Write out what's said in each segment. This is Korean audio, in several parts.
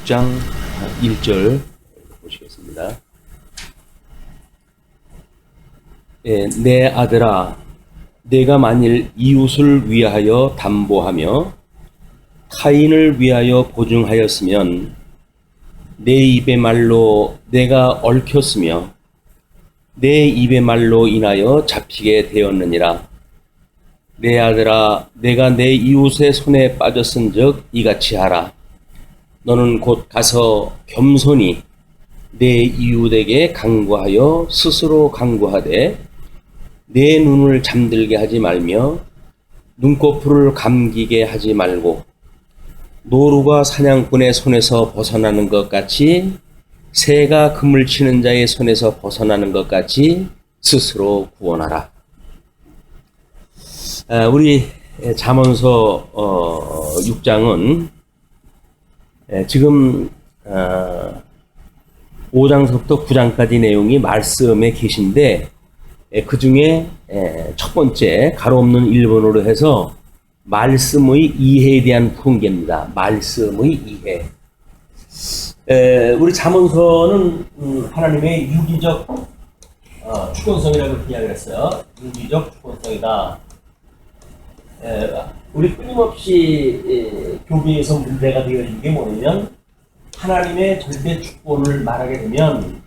6장 1절 보시겠습니다. 내 아들아, 내가 만일 이웃을 위하여 담보하며 타인을 위하여 보증하였으면 내 입의 말로 내가 얽혔으며 내 입의 말로 인하여 잡히게 되었느니라. 내 아들아, 내가 내 이웃의 손에 빠졌은즉 이같이 하라. 너는 곧 가서 겸손히 내 이웃에게 간구하여 스스로 간구하되 내 눈을 잠들게 하지 말며 눈꺼풀을 감기게 하지 말고 노루가 사냥꾼의 손에서 벗어나는 것 같이 새가 그물 치는 자의 손에서 벗어나는 것 같이 스스로 구원하라. 우리 잠언서 6장은 지금 5장서부터 9장까지 내용이 말씀에 계신데 그 중에 첫 번째 가로 없는 일본어로 해서 말씀의 이해에 대한 훈계입니다. 말씀의 이해. 우리 잠언서는 하나님의 유기적 주권성이라고 이야기를 했어요. 유기적 주권성이다. 우리 끊임없이 교회에서 문제가 되어진 게 뭐냐면 하나님의 절대 주권을 말하게 되면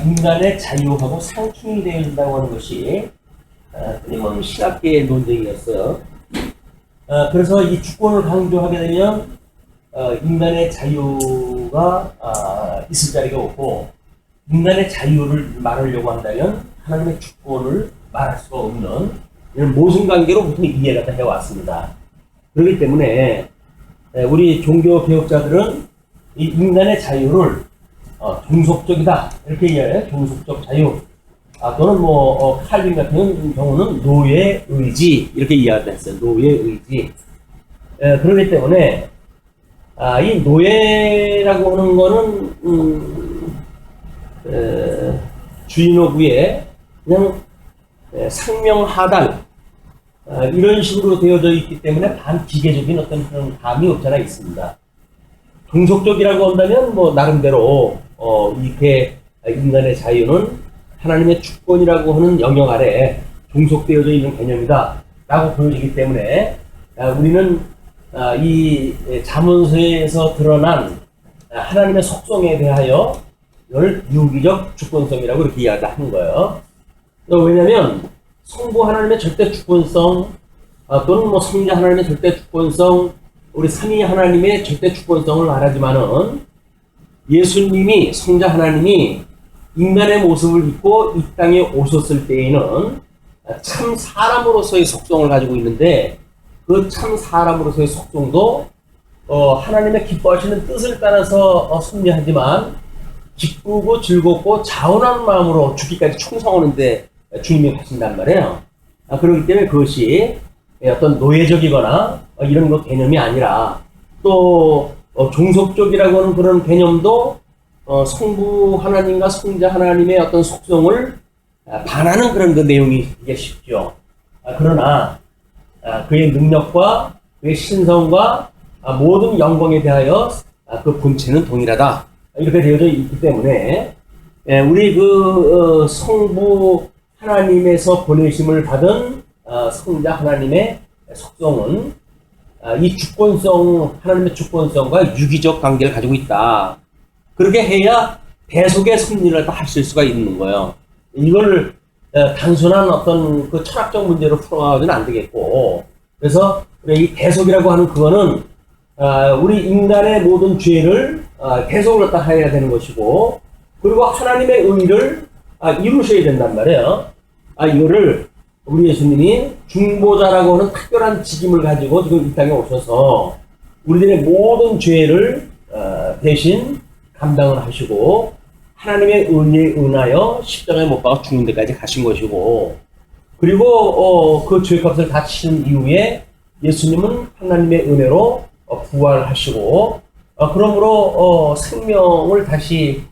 인간의 자유하고 상충이 되어진다고 하는 것이 끊임없이 신학계의 논쟁이었어요. 그래서 이 주권을 강조하게 되면 인간의 자유가 있을 자리가 없고 인간의 자유를 말하려고 한다면 하나님의 주권을 말할 수가 없는 이런 모순관계로 보통 이해가 해왔습니다. 그렇기 때문에 우리 종교 개혁자들은 이 인간의 자유를 종속적이다 이렇게 이해해요. 종속적 자유. 또는 칼빈 같은 경우는 노예 의지 이렇게 이해하다 했어요. 노예 의지. 그렇기 때문에 이 노예라고 하는 거는 주인어구에 그냥 상명하달 이런 식으로 되어져 있기 때문에 반기계적인 어떤 그런 감이 없잖아 있습니다. 종속적이라고 한다면 나름대로 이렇게 인간의 자유는 하나님의 주권이라고 하는 영역 아래 종속되어져 있는 개념이다 라고 보여지기 때문에 우리는 이 잠언서에서 드러난 하나님의 속성에 대하여 이걸 유기적 주권성이라고 이렇게 이야기하는 거예요. 왜냐하면 성부 하나님의 절대 주권성 또는 성자 하나님의 절대 주권성 우리 삼위 하나님의 절대 주권성을 말하지만은 예수님이 성자 하나님이 인간의 모습을 입고 이 땅에 오셨을 때에는 참 사람으로서의 속성을 가지고 있는데 그 참 사람으로서의 속성도 하나님의 기뻐하시는 뜻을 따라서 승리하지만 기쁘고 즐겁고 자원한 마음으로 죽기까지 충성하는데 주님이 가신단 말이에요. 그렇기 때문에 그것이 어떤 노예적이거나 이런 거 개념이 아니라 또 종속적이라고 하는 그런 개념도 성부 하나님과 성자 하나님의 어떤 속성을 반하는 그런 그 내용이 이게 쉽죠. 그러나 그의 능력과 그의 신성과 모든 영광에 대하여 그 본체는 동일하다 이렇게 되어져 있기 때문에 우리 그 성부 하나님에서 보내심을 받은 성자 하나님의 속성은 이 주권성 하나님의 주권성과 유기적 관계를 가지고 있다. 그렇게 해야 대속의 승리를 다 하실 수가 있는 거예요. 이걸 단순한 어떤 그 철학적 문제로 풀어가지고는 안 되겠고, 그래서 이 대속이라고 하는 그거는 우리 인간의 모든 죄를 대속을 갖다 해야 되는 것이고, 그리고 하나님의 의를 이루셔야 된단 말이에요. 이거를 우리 예수님이 중보자라고 하는 특별한 직임을 가지고 지금 이 땅에 오셔서 우리들의 모든 죄를 대신 감당을 하시고 하나님의 은혜에 은하여 십자가에 못 박아 죽는 데까지 가신 것이고, 그리고 그 죄값을 다 치신 이후에 예수님은 하나님의 은혜로 부활하시고 그러므로 생명을 다시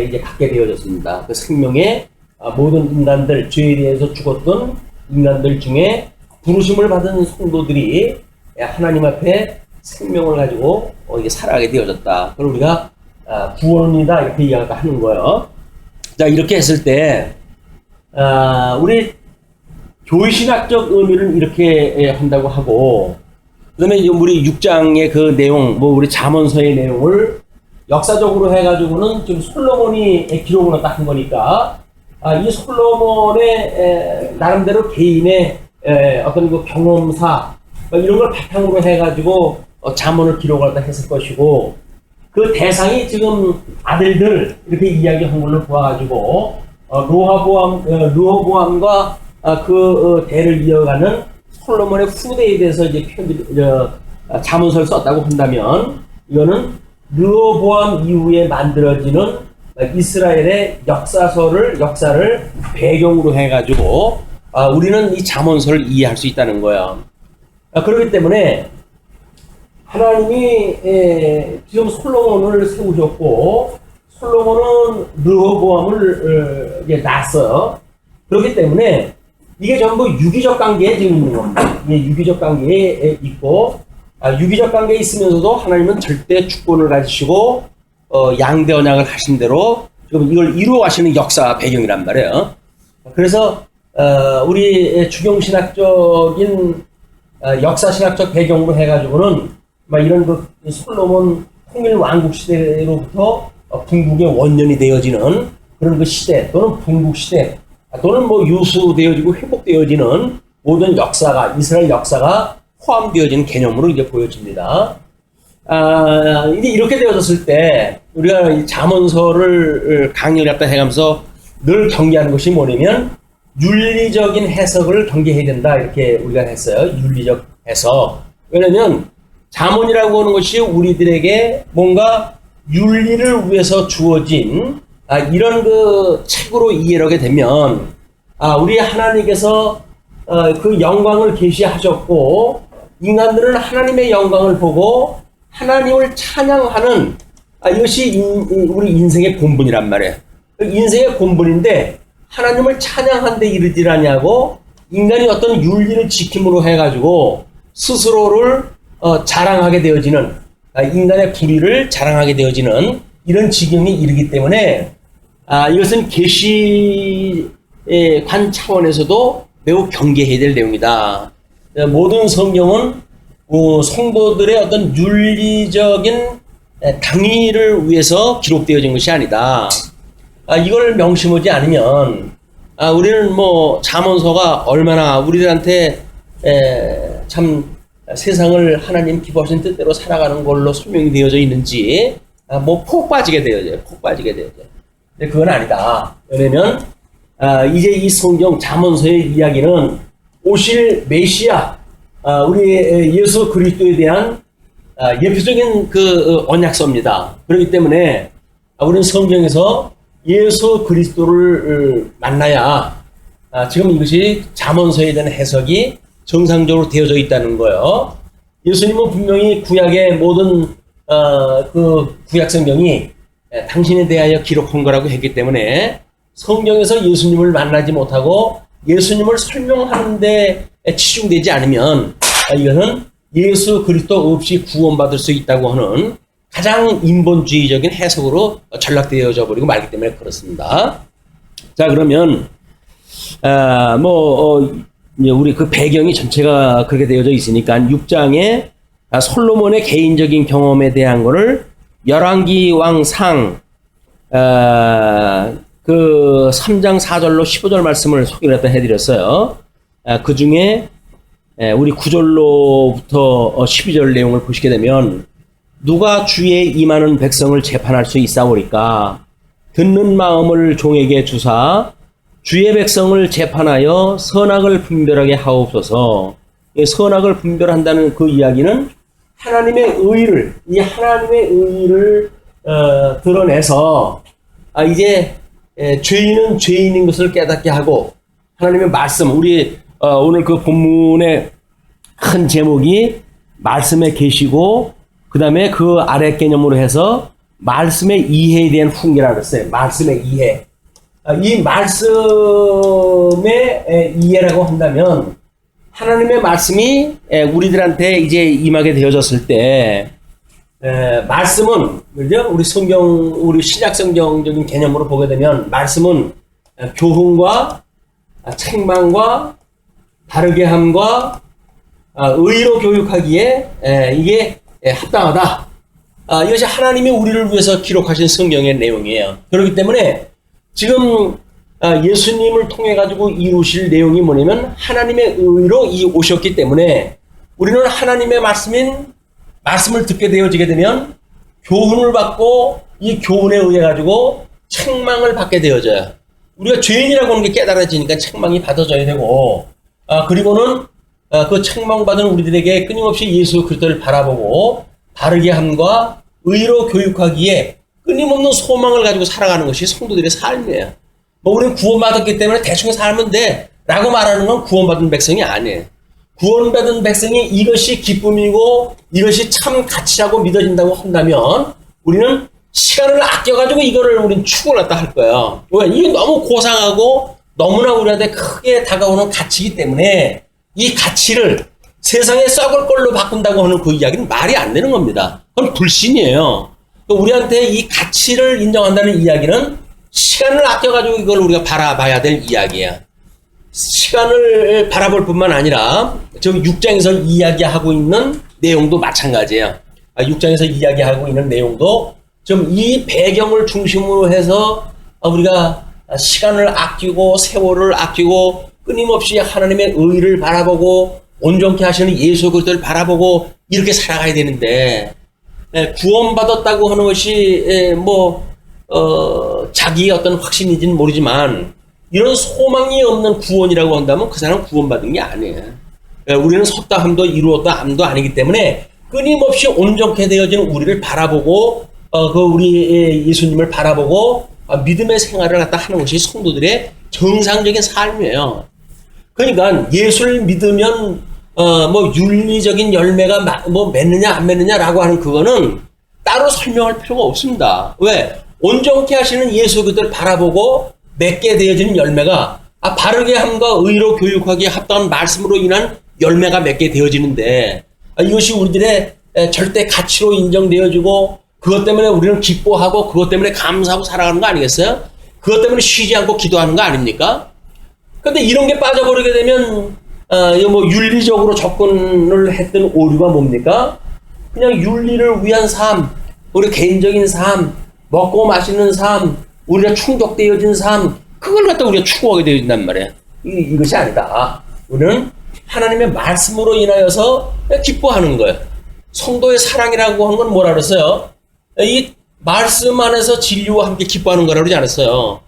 이제 갖게 되어졌습니다. 그 생명에 모든 인간들, 죄에 대해서 죽었던 인간들 중에 부르심을 받은 성도들이 하나님 앞에 생명을 가지고 이게 살아가게 되어졌다. 그걸 우리가 구원이다 이렇게 이야기하는 거예요. 자, 이렇게 했을 때 우리 교회신학적 의미를 이렇게 한다고 하고, 그다음에 우리 6장의 그 내용, 뭐 우리 잠언서의 내용을 역사적으로 해가지고는 지금 솔로몬이 기록을 딱 한 거니까, 이 솔로몬의 나름대로 개인의 어떤 그 경험사 이런 걸 바탕으로 해가지고 잠언을 기록을 다 했을 것이고, 그 대상이 지금 아들들 이렇게 이야기한 걸로 보아가지고 르호보암과 그 대를 이어가는 솔로몬의 후대에 대해서 이제 잠언서를 썼다고 한다면, 이거는 르호보암 이후에 만들어지는 이스라엘의 역사를 배경으로 해가지고 우리는 이 잠언서를 이해할 수 있다는 거야. 그렇기 때문에 하나님이 지금 솔로몬을 세우셨고, 솔로몬은 르호보암을 낳았어요. 그렇기 때문에 이게 전부 유기적 관계에 지금 있는 겁니다. 이게 유기적 관계에 있고, 유기적 관계에 있으면서도 하나님은 절대 주권을 가지시고 양대 언약을 하신 대로 지금 이걸 이루어 가시는 역사 배경이란 말이에요. 그래서 우리 주경신학적인 역사신학적 배경으로 해가지고는 이런 그 솔로몬 통일 왕국 시대로부터 궁극의 원년이 되어지는 그런 그 시대, 또는 궁극 시대, 또는 뭐 유수되어지고 회복되어지는 모든 역사가, 이스라엘 역사가 포함되어지는 개념으로 이제 보여집니다. 이제 이렇게 되어졌을 때 우리가 이 잠언서를 강의를 갖다 해가면서 늘 경계하는 것이 뭐냐면 윤리적인 해석을 경계해야 된다 이렇게 우리가 했어요. 윤리적 해석. 왜냐면 잠언이라고 하는 것이 우리들에게 뭔가 윤리를 위해서 주어진 이런 그 책으로 이해를 하게 되면 우리 하나님께서 그 영광을 계시하셨고, 인간들은 하나님의 영광을 보고 하나님을 찬양하는 이것이 우리 인생의 본분이란 말이에요. 인생의 본분인데 하나님을 찬양한 데 이르질 아니하고 인간이 어떤 윤리를 지킴으로 해가지고 스스로를 자랑하게 되어지는, 인간의 불의를 자랑하게 되어지는 이런 지경이 이르기 때문에 이것은 계시관 차원에서도 매우 경계해야 될 내용이다. 모든 성경은 성도들의 어떤 윤리적인 당위를 위해서 기록되어진 것이 아니다. 이걸 명심하지 않으면 우리는 뭐 잠언서가 얼마나 우리들한테 참 세상을 하나님 기뻐하신 뜻대로 살아가는 걸로 설명이 되어져 있는지 푹 빠지게 되어져요. 푹 빠지게 되어져요. 근데 그건 아니다. 왜냐면 이제 이 성경 잠언서의 이야기는 오실 메시아, 우리 예수 그리스도에 대한 예표적인 그 언약서입니다. 그렇기 때문에 우리는 성경에서 예수 그리스도를 만나야 지금 이것이 잠언서에 대한 해석이 정상적으로 되어져 있다는 거예요. 예수님은 분명히 구약의 모든 그 구약 성경이 당신에 대하여 기록한 거라고 했기 때문에 성경에서 예수님을 만나지 못하고 예수님을 설명하는 데 치중되지 않으면 이것은 예수 그리스도 없이 구원받을 수 있다고 하는 가장 인본주의적인 해석으로 전락되어져 버리고 말기 때문에 그렇습니다. 자, 그러면 우리 그 배경이 전체가 그렇게 되어져 있으니까 6장에 솔로몬의 개인적인 경험에 대한 거를 열왕기 왕상 그 3장 4절로 15절 말씀을 소개를 해드렸어요. 그 중에 우리 9절로부터 12절 내용을 보시게 되면, 누가 주의 임하는 백성을 재판할 수 있사오리까? 듣는 마음을 종에게 주사 주의 백성을 재판하여 선악을 분별하게 하옵소서. 선악을 분별한다는 그 이야기는 하나님의 의를 드러내서 이제 죄인은 죄인인 것을 깨닫게 하고, 하나님의 말씀, 우리 오늘 그 본문의 큰 제목이 말씀에 계시고, 그 다음에 그 아래 개념으로 해서 말씀의 이해에 대한 훈계라고 했어요. 말씀의 이해. 이 말씀의 이해라고 한다면 하나님의 말씀이 우리들한테 이제 임하게 되어졌을 때, 말씀은, 그죠? 우리 성경, 우리 신약 성경적인 개념으로 보게 되면, 말씀은 교훈과 책망과 바르게 함과 의로 교육하기에 이게 합당하다. 이것이 하나님이 우리를 위해서 기록하신 성경의 내용이에요. 그렇기 때문에 지금 예수님을 통해 가지고 이루실 내용이 뭐냐면 하나님의 의로 오셨기 때문에 우리는 하나님의 말씀을 듣게 되어지게 되면 교훈을 받고 이 교훈에 의해 가지고 책망을 받게 되어져요. 우리가 죄인이라고 하는 게 깨달아지니까 책망이 받아져야 되고, 그리고는 그 책망받은 우리들에게 끊임없이 예수 그리스도를 바라보고 바르게 함과 의로 교육하기에 끊임없는 소망을 가지고 살아가는 것이 성도들의 삶이에요. 우리는 구원받았기 때문에 대충 살면 돼 라고 말하는 건 구원받은 백성이 아니에요. 구원받은 백성이 이것이 기쁨이고 이것이 참 가치라고 믿어진다고 한다면 우리는 시간을 아껴가지고 이거를 우리는 추구를 갖다 할 거예요. 왜? 이게 너무 고상하고 너무나 우리한테 크게 다가오는 가치이기 때문에 이 가치를 세상에 썩을 걸로 바꾼다고 하는 그 이야기는 말이 안 되는 겁니다. 그건 불신이에요. 우리한테 이 가치를 인정한다는 이야기는 시간을 아껴가지고 이걸 우리가 바라봐야 될 이야기야. 시간을 바라볼 뿐만 아니라 지금 6장에서 이야기하고 있는 내용도 마찬가지예요. 6장에서 이야기하고 있는 내용도 좀 이 배경을 중심으로 해서 우리가 시간을 아끼고 세월을 아끼고 끊임없이 하나님의 의를 바라보고 온전케 하시는 예수 그리스도를 바라보고 이렇게 살아가야 되는데 구원받았다고 하는 것이 자기의 어떤 확신인지는 모르지만 이런 소망이 없는 구원이라고 한다면 그 사람은 구원받은 게 아니에요. 우리는 섰다 함도 이루었다 함도 아니기 때문에 끊임없이 온전케 되어진 우리를 바라보고 우리 예수님을 바라보고 믿음의 생활을 갖다 하는 것이 성도들의 정상적인 삶이에요. 그러니까 예수를 믿으면 윤리적인 열매가 맺느냐 안 맺느냐라고 하는 그거는 따로 설명할 필요가 없습니다. 왜? 온전케 하시는 예수 그들을 바라보고 맺게 되어지는 열매가 바르게 함과 의로 교육하기에 합당한 말씀으로 인한 열매가 맺게 되어지는데 이것이 우리들의 절대 가치로 인정되어지고 그것 때문에 우리는 기뻐하고 그것 때문에 감사하고 살아가는 거 아니겠어요? 그것 때문에 쉬지 않고 기도하는 거 아닙니까? 근데 이런 게 빠져버리게 되면 윤리적으로 접근을 했던 오류가 뭡니까? 그냥 윤리를 위한 삶, 우리 개인적인 삶, 먹고 마시는 삶, 우리가 충족되어진 삶, 그걸 갖다 우리가 추구하게 되어진단 말이에요. 이것이 아니다. 우리는 하나님의 말씀으로 인하여서 기뻐하는 거예요. 성도의 사랑이라고 하는 건 뭐라 그랬어요? 이 말씀 안에서 진리와 함께 기뻐하는 거라고 그러지 않았어요.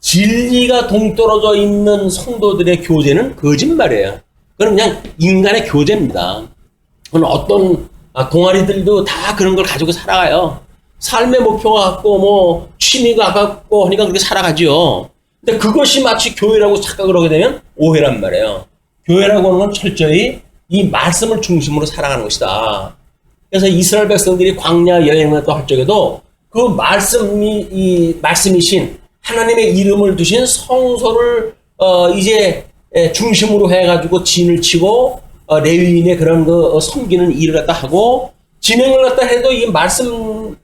진리가 동떨어져 있는 성도들의 교제는 거짓말이에요. 그건 그냥 인간의 교제입니다. 그건 어떤 동아리들도 다 그런 걸 가지고 살아가요. 삶의 목표가 같고 취미가 같고 하니까 그렇게 살아가죠. 근데 그것이 마치 교회라고 착각을 하게 되면 오해란 말이에요. 교회라고 하는 건 철저히 이 말씀을 중심으로 살아가는 것이다. 그래서 이스라엘 백성들이 광야 여행을 할 적에도 그 말씀이신 하나님의 이름을 두신 성소를 이제 중심으로 해가지고 진을 치고 레위인의 그런 섬기는 일을 갖다 하고 진행을 갖다 해도 이 말씀이신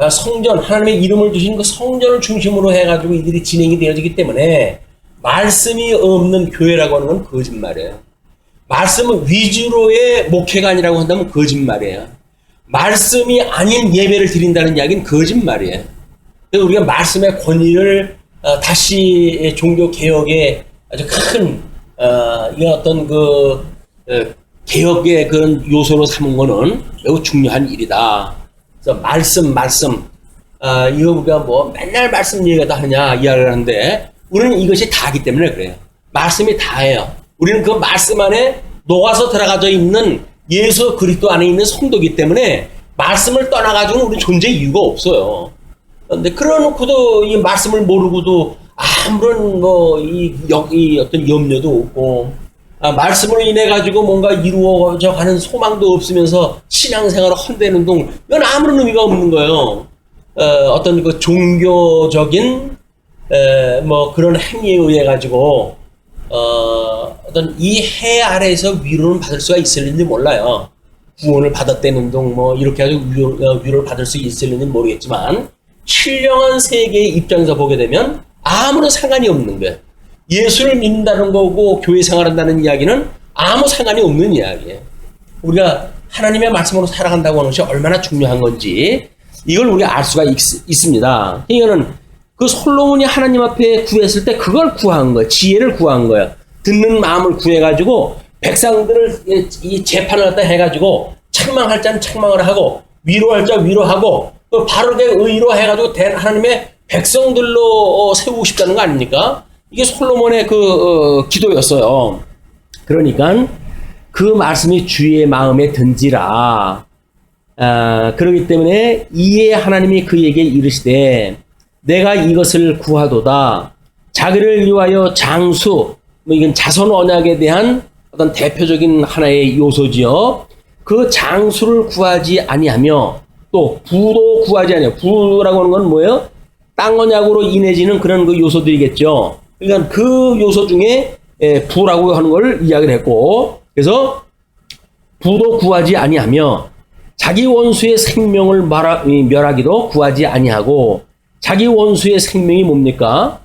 성전, 하나님의 이름을 두신 그 성전을 중심으로 해가지고 이들이 진행이 되어지기 때문에 말씀이 없는 교회라고 하는 건 거짓말이에요. 말씀 위주로의 목회가 아니라고 한다면 거짓말이에요. 말씀이 아닌 예배를 드린다는 이야기는 거짓말이에요. 그래서 우리가 말씀의 권위를 다시 종교 개혁의 아주 큰 이런 어떤 개혁의 그런 요소로 삼은 거는 매우 중요한 일이다. 그래서 말씀 이거 우리가 맨날 말씀 얘기가 다 하냐 이야기를 하는데 우리는 이것이 다기 때문에 그래요. 말씀이 다예요. 우리는 그 말씀 안에 녹아서 들어가져 있는 예수 그리스도 안에 있는 성도이기 때문에 말씀을 떠나가지고는 우리 존재 이유가 없어요. 그런데 그러놓고도 이 말씀을 모르고도 아무런 이 어떤 염려도 없고 말씀으로 인해 가지고 뭔가 이루어져 가는 소망도 없으면서 신앙생활을 헌대는 동 이건 아무런 의미가 없는 거예요. 어떤 그 종교적인 그런 행위에 의해 가지고 어떤 이 해 아래에서 위로는 받을 수가 있을는지 몰라요. 구원을 받았다는 둥 뭐 이렇게 해서 위로를 받을 수 있을는지 모르겠지만 신령한 세계의 입장에서 보게 되면 아무런 상관이 없는 거예요. 예수를 믿는다는 거고 교회 생활한다는 이야기는 아무 상관이 없는 이야기예요. 우리가 하나님의 말씀으로 살아간다고 하는 것이 얼마나 중요한 건지 이걸 우리가 알 수가 있습니다. 그러니까는 그 솔로몬이 하나님 앞에 구했을 때 그걸 구한 거예요. 지혜를 구한 거예요. 듣는 마음을 구해가지고 백성들을 이 재판을 갖다 해가지고 책망할 자는 책망을 하고 위로할 자 위로하고 또 바르게 의로 해가지고 하나님의 백성들로 세우고 싶다는 거 아닙니까? 이게 솔로몬의 기도였어요. 그러니까 그 말씀이 주의 마음에 든지라. 그렇기 때문에 이에 하나님이 그에게 이르시되 내가 이것을 구하도다. 자기를 위하여 장수, 이건 자손 언약에 대한 어떤 대표적인 하나의 요소지요. 그 장수를 구하지 아니하며 또 부도 구하지 아니하며, 부라고 하는 건 뭐예요? 땅 언약으로 인해지는 그런 그 요소들이겠죠. 그러니까 그 요소 중에 부라고 하는 걸 이야기를 했고, 그래서 부도 구하지 아니하며 자기 원수의 생명을 멸하기도 구하지 아니하고, 자기 원수의 생명이 뭡니까?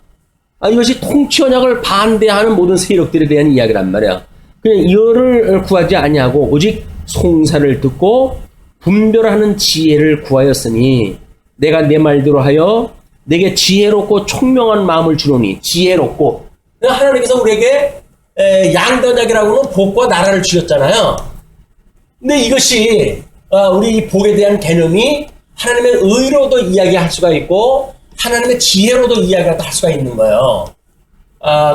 이것이 통치 언약을 반대하는 모든 세력들에 대한 이야기란 말이야. 그냥 이거를 구하지 아니하고 오직 송사를 듣고 분별하는 지혜를 구하였으니 내가 내 말대로 하여 내게 지혜롭고 총명한 마음을 주노니. 지혜롭고, 하나님께서 우리에게 양도작이라고는 복과 나라를 주셨잖아요. 근데 이것이 우리 이 복에 대한 개념이 하나님의 의로도 이야기할 수가 있고 하나님의 지혜로도 이야기할 수가 있는 거예요.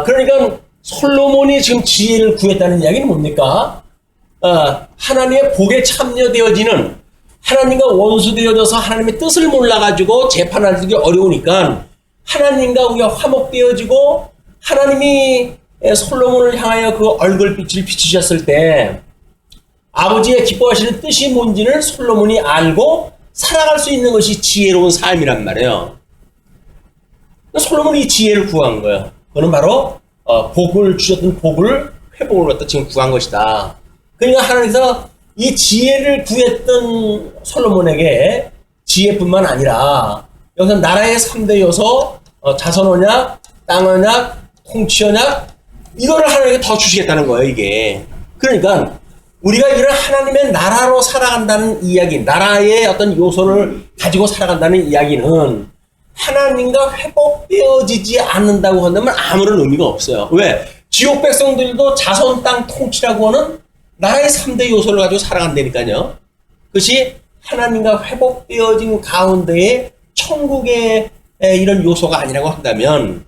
그러니까 솔로몬이 지금 지혜를 구했다는 이야기는 뭡니까? 하나님의 복에 참여되어지는, 하나님과 원수되어져서 하나님의 뜻을 몰라가지고 재판하기 어려우니까 하나님과 우리가 화목되어지고 하나님이 솔로몬을 향하여 그 얼굴빛을 비추셨을 때 아버지의 기뻐하시는 뜻이 뭔지를 솔로몬이 알고 살아갈 수 있는 것이 지혜로운 삶이란 말이에요. 솔로몬이 이 지혜를 구한 거예요. 그건 바로 복을 주셨던 복을 회복을 갖다 지금 구한 것이다. 그러니까 하나님께서 이 지혜를 구했던 솔로몬에게 지혜뿐만 아니라 여기서 나라의 3대 요소, 자손 언약, 땅 언약, 통치 언약, 이거를 하나님께 더 주시겠다는 거예요, 이게. 그러니까 우리가 이런 하나님의 나라로 살아간다는 이야기, 나라의 어떤 요소를 가지고 살아간다는 이야기는 하나님과 회복되어지지 않는다고 한다면 아무런 의미가 없어요. 왜? 지옥 백성들도 자손 땅 통치라고 하는 나라의 3대 요소를 가지고 살아간다니까요. 그것이 하나님과 회복되어진 가운데에 천국의 이런 요소가 아니라고 한다면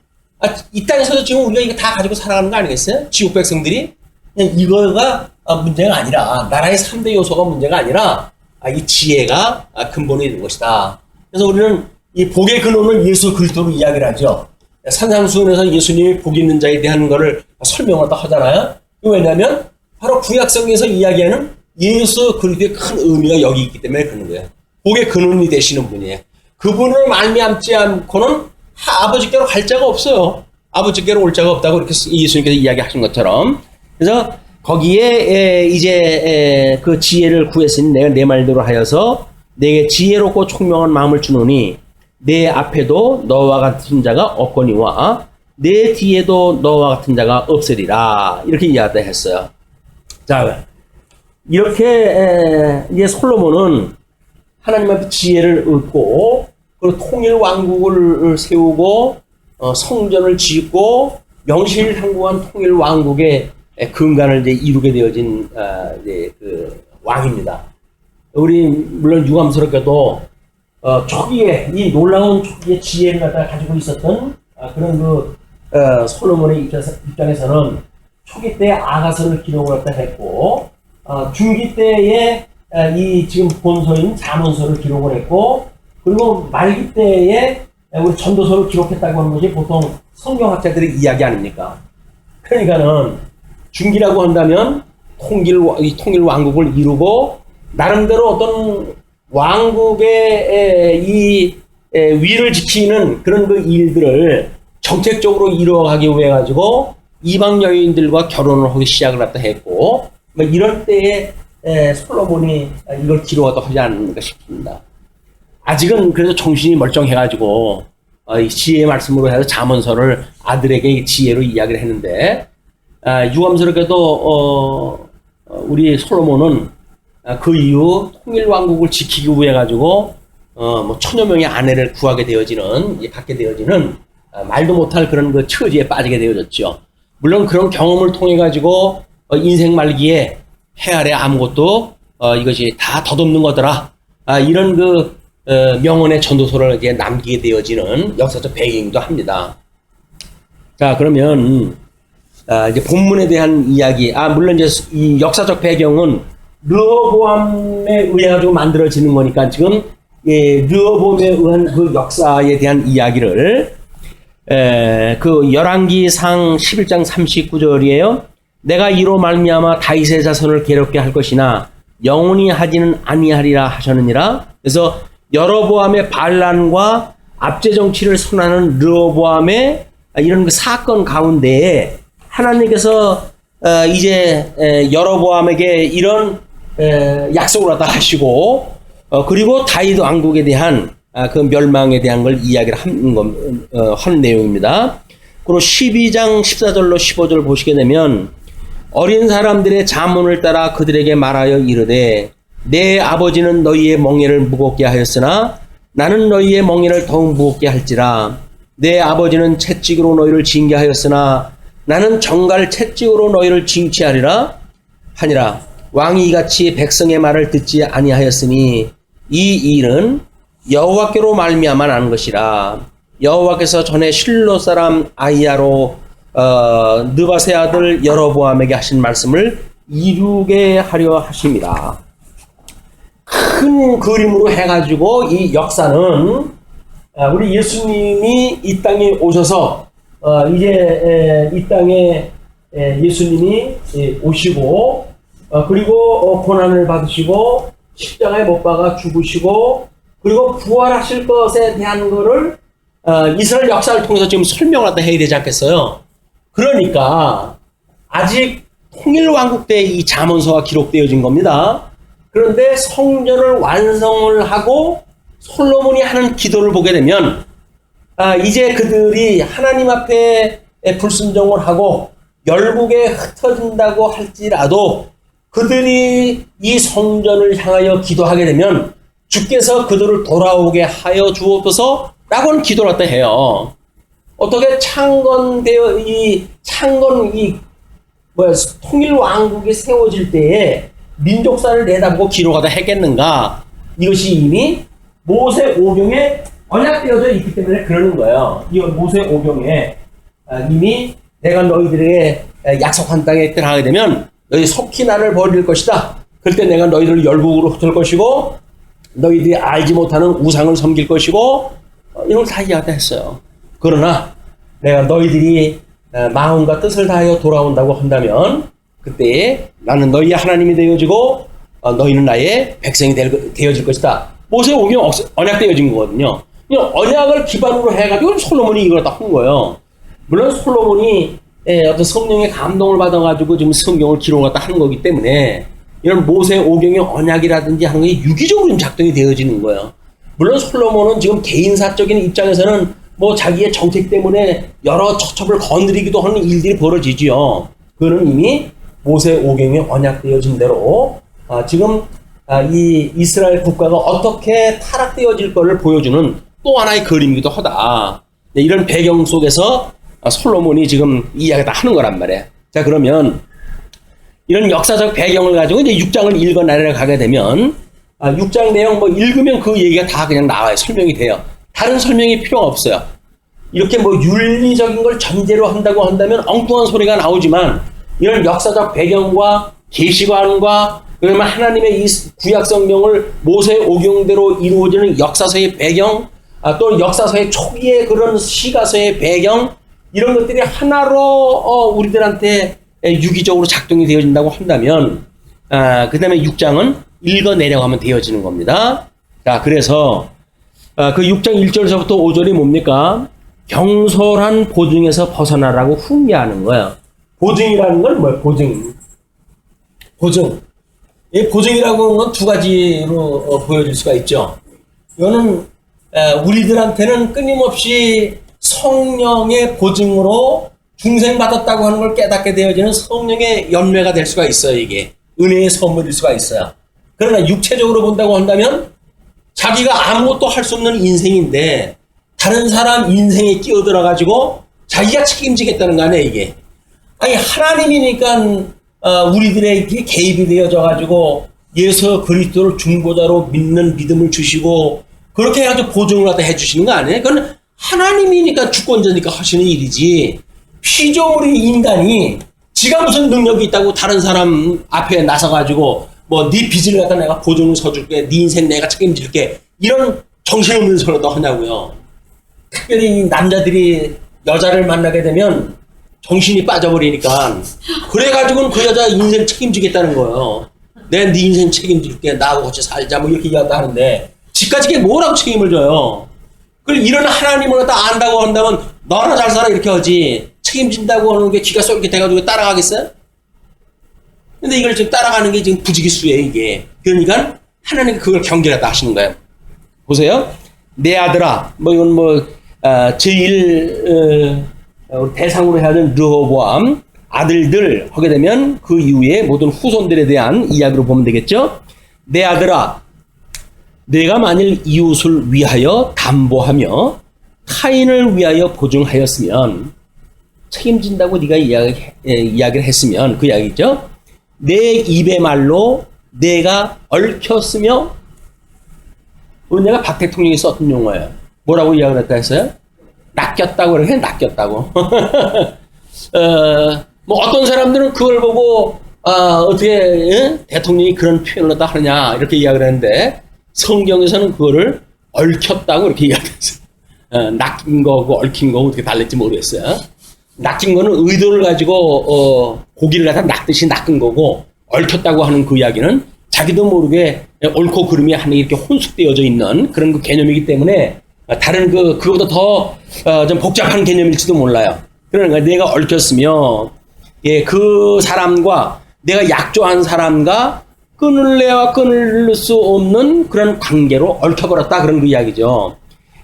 이 땅에서도 지금 우리가 이거 다 가지고 살아가는 거 아니겠어요? 지옥 백성들이? 그냥 이거가 문제가 아니라, 나라의 3대 요소가 문제가 아니라 이 지혜가 근본이 있는 것이다. 그래서 우리는 이 복의 근원을 예수 그리스도로 이야기를 하죠. 산상수훈에서 예수님이 복 있는 자에 대한 거를 설명을 하잖아요. 왜냐하면 바로 구약성에서 이야기하는 예수 그리스도의 큰 의미가 여기 있기 때문에 그런 거예요. 복의 근원이 되시는 분이에요. 그분을 말미암지 않고는 아버지께로 갈 자가 없어요. 아버지께로 올 자가 없다고 이렇게 예수님께서 이야기하신 것처럼. 그래서 거기에 이제 그 지혜를 구했으니 내가 내 말대로 하여서 내게 지혜롭고 총명한 마음을 주노니 내 앞에도 너와 같은 자가 없거니와 내 뒤에도 너와 같은 자가 없으리라. 이렇게 이야기를 했어요. 자, 이렇게 이제 솔로몬은 하나님 앞에 지혜를 얻고 그리고 통일 왕국을 세우고 성전을 짓고 명실상부한 통일 왕국의 근간을 이제 이루게 되어진 이제 그 왕입니다. 우리 물론 유감스럽게도 초기에 이 놀라운 초기의 지혜를 갖다 가지고 있었던 그런 그 솔로몬의 입장에서는 초기 때 아가서를 기록을 갖다 했고 중기 때에 이 지금 본서인 잠언서를 기록을 했고 그리고 말기 때에 우리 전도서를 기록했다고 하는 것이 보통 성경학자들의 이야기 아닙니까? 그러니까는 중기라고 한다면 통일 왕국을 이루고 나름대로 어떤 왕국의 이 위를 지키는 그런 그 일들을 정책적으로 이루어가기 위해 가지고 이방 여인들과 결혼을 하기 시작을 갖다 했고, 뭐 이런 때에 솔로몬이 이걸 기록하도 하지 않는가 싶습니다. 아직은 그래도 정신이 멀쩡해가지고 이 지혜의 말씀으로 해서 잠언서를 아들에게 지혜로 이야기를 했는데, 유감스럽게도 우리 솔로몬은 그 이후 통일왕국을 지키기 위해 가지고 뭐 천여 명의 아내를 구하게 되어지는, 갖게 되어지는 말도 못할 그런 그 처지에 빠지게 되어졌죠. 물론 그런 경험을 통해 가지고 인생 말기에 해 아래 아무것도 이것이 다 덧없는 거더라, 이런 그 명언의 전도서를 이제 남기게 되어지는 역사적 배경이기도 합니다. 자, 그러면 이제 본문에 대한 이야기, 물론 이제 이 역사적 배경은 르호보암에 의해 가지고 만들어지는 거니까 지금 르호보암에 의한 그 역사에 대한 이야기를 그 열왕기상 11장 39절이에요. 내가 이로 말미암아 다윗의 자손을 괴롭게 할 것이나 영원히 하지는 아니하리라 하셨느니라. 그래서 여로보암의 반란과 압제 정치를 선언하는 르호보암의 이런 그 사건 가운데에 하나님께서 이제 여로보암에게 이런 약속을 하다 하시고, 그리고 다윗 왕국에 대한 그 멸망에 대한 걸 이야기를 한 내용입니다. 그리고 12장 14절로 15절 보시게 되면, 어린 사람들의 자문을 따라 그들에게 말하여 이르되 내 아버지는 너희의 멍에를 무겁게 하였으나 나는 너희의 멍에를 더욱 무겁게 할지라. 내 아버지는 채찍으로 너희를 징계하였으나 나는 정갈 채찍으로 너희를 징치하리라 하니라. 왕이 이같이 백성의 말을 듣지 아니하였으니 이 일은 여호와께로 말미암아 난 것이라. 여호와께서 전에 실로 사람 아이야로 느바세 아들 여로보암에게 하신 말씀을 이루게 하려 하심이라. 큰 그림으로 해가지고 이 역사는 우리 예수님이 이 땅에 오셔서 이제 이 땅에 예수님이 오시고, 그리고 고난을 받으시고 십자가에 못 박아 죽으시고 그리고 부활하실 것에 대한 거를 이스라엘 역사를 통해서 지금 설명을 하다 해야 되지 않겠어요? 그러니까 아직 통일왕국 때 이 잠언서가 기록되어진 겁니다. 그런데 성전을 완성을 하고 솔로몬이 하는 기도를 보게 되면 이제 그들이 하나님 앞에 불순종을 하고 열국에 흩어진다고 할지라도 그들이 이 성전을 향하여 기도하게 되면 주께서 그들을 돌아오게 하여 주옵소서 라고는 기도를 했다 해요. 어떻게 통일왕국이 세워질 때에 민족사를 내다보고 기록하다 했겠는가? 이것이 이미 모세 오경에 언약되어져 있기 때문에 그러는 거예요. 이 모세 오경에 이미 내가 너희들에게 약속한 땅에 들어가게 되면 너희 속히 나를 버릴 것이다. 그럴 때 내가 너희들을 열국으로 흩을 것이고 너희들이 알지 못하는 우상을 섬길 것이고 이런 걸 다 이야기했다 했어요. 그러나 내가 너희들이 마음과 뜻을 다하여 돌아온다고 한다면 그때 나는 너희의 하나님이 되어지고 너희는 나의 백성이 되어질 것이다. 모세 오경 언약되어진 거거든요. 언약을 기반으로 해가지고 솔로몬이 이걸 다 한 거예요. 물론 솔로몬이 어떤 성령의 감동을 받아가지고 지금 성경을 기록하다 하는 거기 때문에 이런 모세 오경의 언약이라든지 하는 게 유기적으로 작동이 되어지는 거예요. 물론 솔로몬은 지금 개인사적인 입장에서는 뭐 자기의 정책 때문에 여러 처첩을 건드리기도 하는 일들이 벌어지지요. 그거는 이미 모세 오경에 언약되어진 대로 지금 이 이스라엘 국가가 어떻게 타락되어질 것을 보여주는 또 하나의 그림이기도 하다. 이런 배경 속에서 솔로몬이 지금 이야기 다 하는 거란 말이에요. 자, 그러면 이런 역사적 배경을 가지고 이제 6장을 읽어 내려가게 되면 6장 내용 뭐 읽으면 그 얘기가 다 그냥 나와요. 설명이 돼요. 다른 설명이 필요가 없어요. 이렇게 뭐 윤리적인 걸 전제로 한다고 한다면 엉뚱한 소리가 나오지만 이런 역사적 배경과 계시관과 그러면 하나님의 이 구약 성경을 모세 오경대로 이루어지는 역사서의 배경, 또 역사서의 초기의 그런 시가서의 배경, 이런 것들이 하나로 우리들한테 유기적으로 작동이 되어진다고 한다면 그 다음에 6장은 읽어 내려가면 되어지는 겁니다. 자, 그래서 그 6장 1절에서부터 5절이 뭡니까? 경솔한 보증에서 벗어나라고 훈계하는 거예요. 보증이라는 건 뭐예요? 보증. 보증. 이 보증이라고 하는 건 두 가지로 보여질 수가 있죠. 이거는 우리들한테는 끊임없이 성령의 보증으로 중생받았다고 하는 걸 깨닫게 되어지는 성령의 연례가 될 수가 있어요. 이게 은혜의 선물일 수가 있어요. 그러나 육체적으로 본다고 한다면 자기가 아무것도 할 수 없는 인생인데 다른 사람 인생에 끼어들어가지고 자기가 책임지겠다는 거 아니에요. 이게 아니 하나님이니까 우리들에게 개입이 되어져가지고 예수 그리스도를 중보자로 믿는 믿음을 주시고 그렇게 해가지고 보증을 갖다 해주시는 거 아니에요? 그건 하나님이니까 주권자니까 하시는 일이지 피조물의 인간이 지가 무슨 능력이 있다고 다른 사람 앞에 나서가지고 뭐 네 빚을 갖다 내가 보증을 서줄게 네 인생 내가 책임질게 이런 정신없는 소리도 하냐고요. 특별히 남자들이 여자를 만나게 되면 정신이 빠져버리니까 그래가지고는 그 여자 인생 책임지겠다는 거예요. 내가 네 인생 책임질게 나하고 같이 살자 뭐 이렇게 이야기하는데 지까지 뭐라고 책임을 져요. 그걸 이런 하나님을 갖다 안다고 한다면 너나 잘 살아 이렇게 하지 책임진다고 하는 게 기가 쏠게 돼가지고 따라가겠어요? 근데 이걸 지금 따라가는 게 지금 부지기수예요 이게. 그러니까 하나님이 그걸 경계하다 하시는 거예요. 보세요. 내 아들아 뭐 이건 뭐 제일 대상으로 해야 되는 르호보암 아들들 하게 되면 그 이후에 모든 후손들에 대한 이야기로 보면 되겠죠. 내 아들아 내가 만일 이웃을 위하여 담보하며 타인을 위하여 보증하였으면 책임진다고 네가 이야기를 했으면 그 이야기죠. 내 입의 말로 내가 얽혔으며 오늘 내가 박 대통령이 썼던 용어예요. 뭐라고 이야기를 했다 했어요? 낚였다고 그렇게 낚였다고. 뭐 어떤 사람들은 그걸 보고 어떻게 대통령이 그런 표현을 다 하느냐 이렇게 이야기를 했는데 성경에서는 그거를 얽혔다고 이렇게 이야기했어요. 낚인 거고 얽힌 거고 어떻게 달랬지 모르겠어요. 낚인 거는 의도를 가지고 고기를 갖다 낚듯이 낚은 거고 얽혔다고 하는 그 이야기는 자기도 모르게 옳고 그름이 하나 이렇게 혼숙되어져 있는 그런 그 개념이기 때문에 다른 그거보다 더 좀 복잡한 개념일지도 몰라요. 그러니까 내가 얽혔으며 예, 그 사람과 내가 약조한 사람과 끊을래야 끊을 수 없는 그런 관계로 얽혀버렸다 그런 그 이야기죠.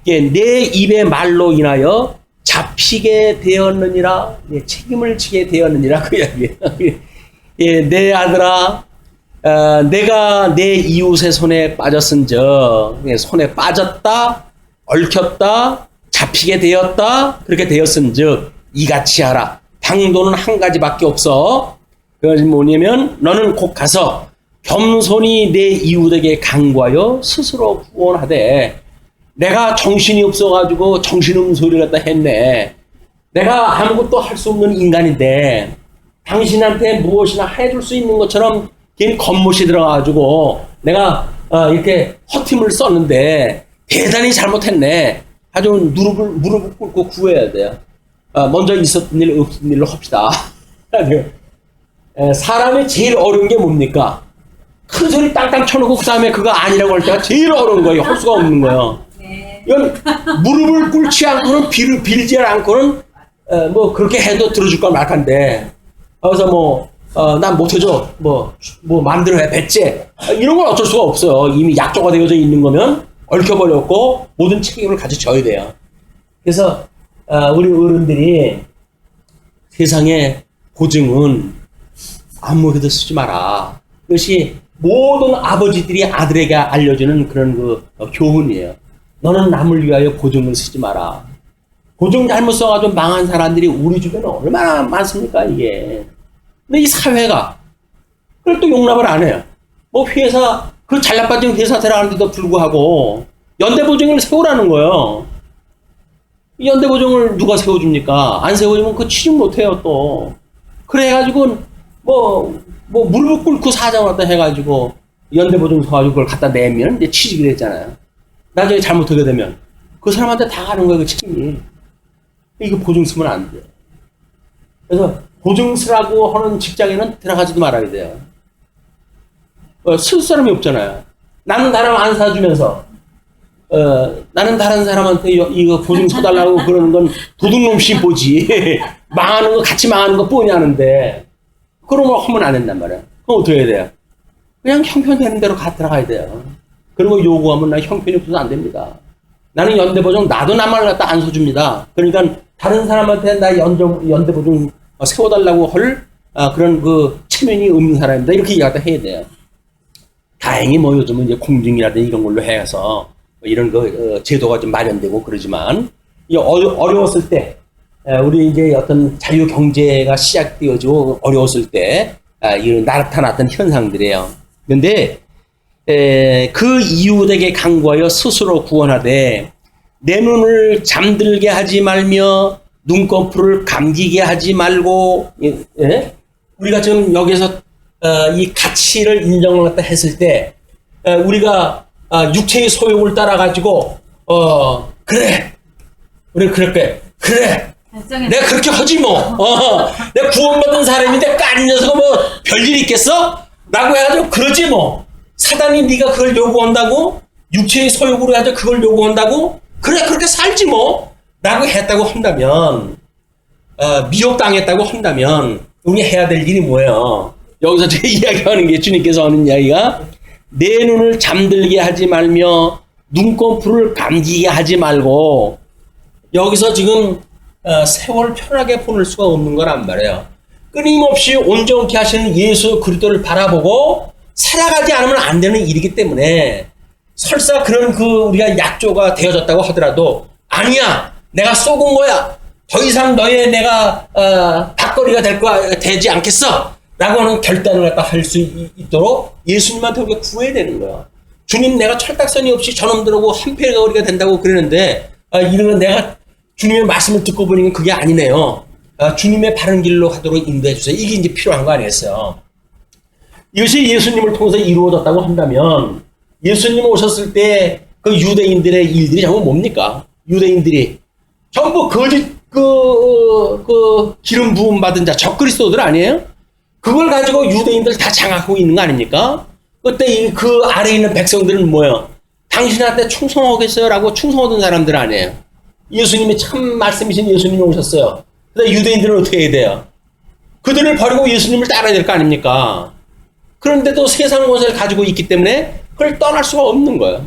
예, 내 입의 말로 인하여 잡히게 되었느니라, 예, 책임을 지게 되었느니라 그 이야기예요. 예, 내 아들아, 내가 내 이웃의 손에 빠졌은즉, 예, 손에 빠졌다, 얽혔다, 잡히게 되었다, 그렇게 되었은즉 이같이 하라. 방도는 한 가지밖에 없어. 그것이 뭐냐면 너는 곧 가서 겸손히 내 이웃에게 간구하여 스스로 구원하되 내가 정신이 없어가지고 정신없는 소리를 갖다 했네. 내가 아무것도 할 수 없는 인간인데 당신한테 무엇이나 해줄 수 있는 것처럼 괜히 겉멋이 들어가가지고 내가 이렇게 허팀을 썼는데 대단히 잘못했네. 아주 무릎을 꿇고 구해야 돼요. 먼저 있었던 일 없던 일로 합시다. 사람이 제일 어려운 게 뭡니까? 큰 소리 땅땅 쳐놓고 그 다음에 그거 아니라고 할 때가 제일 어려운 거예요. 할 수가 없는 거예요. 이건 무릎을 꿇지 않고는 빌지 않고는 뭐 그렇게 해도 들어줄 건 말한데 그래서 난 못해줘 뭐 마음대로 해 배째 이런 건 어쩔 수가 없어요. 이미 약조가 되어져 있는 거면 얽혀버렸고 모든 책임을 가져져야 돼요. 그래서 우리 어른들이 세상에 보증은 아무에게도 쓰지 마라. 그것이 모든 아버지들이 아들에게 알려주는 그런 그 교훈이에요. 너는 남을 위하여 보증을 쓰지 마라. 보증 잘못 써가지고 망한 사람들이 우리 주변에 얼마나 많습니까, 이게. 근데 이 사회가 그걸 또 용납을 안 해요. 뭐 회사, 그 잘나빠진 회사 들어가는데도 불구하고 연대보증을 세우라는 거예요. 이 연대보증을 누가 세워줍니까? 안 세워주면 그거 취직 못해요, 또. 그래가지고 무릎을 꿇고 사장을 갖다 해가지고 연대보증 서가지고 그걸 갖다 내면 이제 취직이 됐잖아요. 나중에 잘못하게 되면 그 사람한테 다 가는 거예요, 그 책임이. 이거 보증 쓰면 안 돼요. 그래서 보증 쓰라고 하는 직장에는 들어가지도 말아야 돼요. 쓸 사람이 없잖아요. 나는 나랑 안 사주면서 나는 다른 사람한테 이거 보증 서달라고 그러는 건 도둑놈 심보지. 망하는 거, 같이 망하는 거 뻔히 아는데, 그런 걸 하면 안 된단 말이야. 그럼 어떻게 해야 돼요? 그냥 형편되는 대로 들어가야 돼요. 그리고 요구하면 나 형편이 없어서 안 됩니다. 나는 연대보증, 나도 남을 갖다 안 서줍니다. 그러니까 다른 사람한테 나 연대보증 세워달라고 할 그런 그 체면이 없는 사람입니다. 이렇게 이야기 해야 돼요. 다행히 뭐 요즘은 이제 공증이라든지 이런 걸로 해서 이런 제도가 좀 마련되고 그러지만, 이 어려웠을 때, 우리 이제 어떤 자유 경제가 시작되어지고 어려웠을 때, 이런 나타났던 현상들이에요. 근데, 그 이웃에게 강구하여 스스로 구원하되, 내 눈을 잠들게 하지 말며, 눈꺼풀을 감기게 하지 말고, 예? 우리가 지금 여기서, 이 가치를 인정을 갖다 했을 때, 우리가, 육체의 소욕을 따라가지고, 그래! 우리 그렇게, 그래! 내가 그렇게 하지 뭐. 내가 구원받은 사람인데 까는 녀석은 뭐 별일 있겠어? 라고 해가지고 그러지 뭐. 사단이 네가 그걸 요구한다고? 육체의 소욕으로 해가지고 그걸 요구한다고? 그래 그렇게 살지 뭐. 라고 했다고 한다면, 미혹당했다고 한다면 우리 해야 될 일이 뭐예요? 여기서 제가 이야기하는 게, 주님께서 하는 이야기가, 내 눈을 잠들게 하지 말며 눈꺼풀을 감기게 하지 말고, 여기서 지금 세월 편하게 보낼 수가 없는 거란 말이에요. 끊임없이 온전케 하시는 예수 그리스도를 바라보고 살아가지 않으면 안 되는 일이기 때문에, 설사 그런 우리가 약조가 되어졌다고 하더라도, 아니야, 내가 쏘은 거야, 더 이상 너의 내가 닭거리가 되지 않겠어 라고 하는 결단을 갖다 할 수 있도록 예수님한테 우리가 구해야 되는 거야. 주님, 내가 철딱선이 없이 저놈들하고 한패거리가 된다고 그러는데, 이런 건 내가 주님의 말씀을 듣고 보니까 그게 아니네요. 주님의 바른 길로 하도록 인도해 주세요. 이게 이제 필요한 거 아니겠어요? 이것이 예수님을 통해서 이루어졌다고 한다면, 예수님 오셨을 때 그 유대인들의 일들이 전부 뭡니까? 유대인들이 전부 거짓 기름 부음 받은 자, 적그리스도들 아니에요? 그걸 가지고 유대인들 다 장악하고 있는 거 아닙니까? 그때 그 아래에 있는 백성들은 뭐예요? 당신한테 충성하겠어요? 라고 충성하던 사람들 아니에요? 예수님이 참 말씀이신 예수님이 오셨어요. 근데 유대인들은 어떻게 해야 돼요? 그들을 버리고 예수님을 따라야 될 거 아닙니까? 그런데도 세상 권세를 가지고 있기 때문에 그걸 떠날 수가 없는 거예요.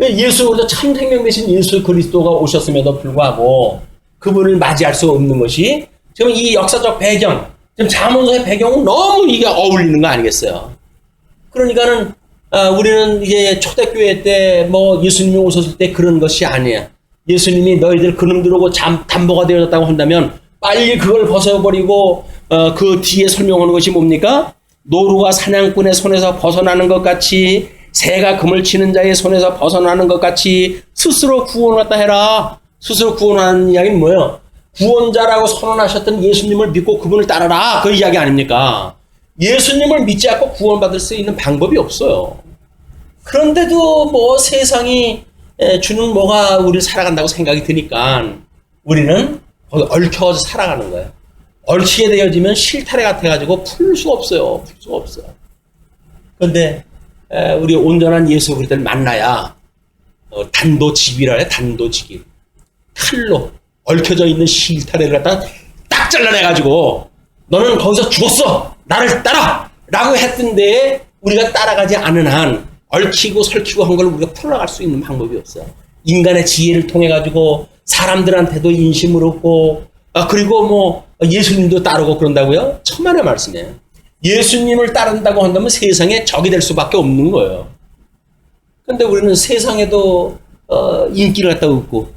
예수, 참 생명 되신 예수 그리스도가 오셨음에도 불구하고 그분을 맞이할 수 없는 것이, 지금 이 역사적 배경, 지금 잠언서의 배경은 너무 이게 어울리는 거 아니겠어요? 그러니까는 우리는 이제 초대교회 때 뭐 예수님이 오셨을 때 그런 것이 아니에요. 예수님이 너희들 그놈들하고 담보가 되어졌다고 한다면 빨리 그걸 벗어버리고 그 뒤에 설명하는 것이 뭡니까? 노루가 사냥꾼의 손에서 벗어나는 것 같이, 새가 금을 치는 자의 손에서 벗어나는 것 같이 스스로 구원받다 해라. 스스로 구원하는 이야기는 뭐예요? 구원자라고 선언하셨던 예수님을 믿고 그분을 따라라. 그 이야기 아닙니까? 예수님을 믿지 않고 구원받을 수 있는 방법이 없어요. 그런데도 뭐 세상이 주는 뭐가 우리를 살아간다고 생각이 드니까 우리는 거기 얽혀서 살아가는 거예요. 얽히게 되어지면 실타래 같아가지고 풀 수가 없어요. 풀 수가 없어요. 그런데 우리 온전한 예수 그리스도를 만나야 단도직입이라 해. 단도직입. 칼로 얽혀져 있는 실타래를 갖다 딱 잘라내가지고 너는 거기서 죽었어, 나를 따라 라고 했던데 우리가 따라가지 않은 한 얽히고 설키고 한 걸 우리가 풀어나갈 수 있는 방법이 없어요. 인간의 지혜를 통해 가지고 사람들한테도 인심을 얻고, 그리고 뭐 예수님도 따르고 그런다고요? 천만의 말씀이에요. 예수님을 따른다고 한다면 세상에 적이 될 수밖에 없는 거예요. 그런데 우리는 세상에도 인기를 갖다 얻고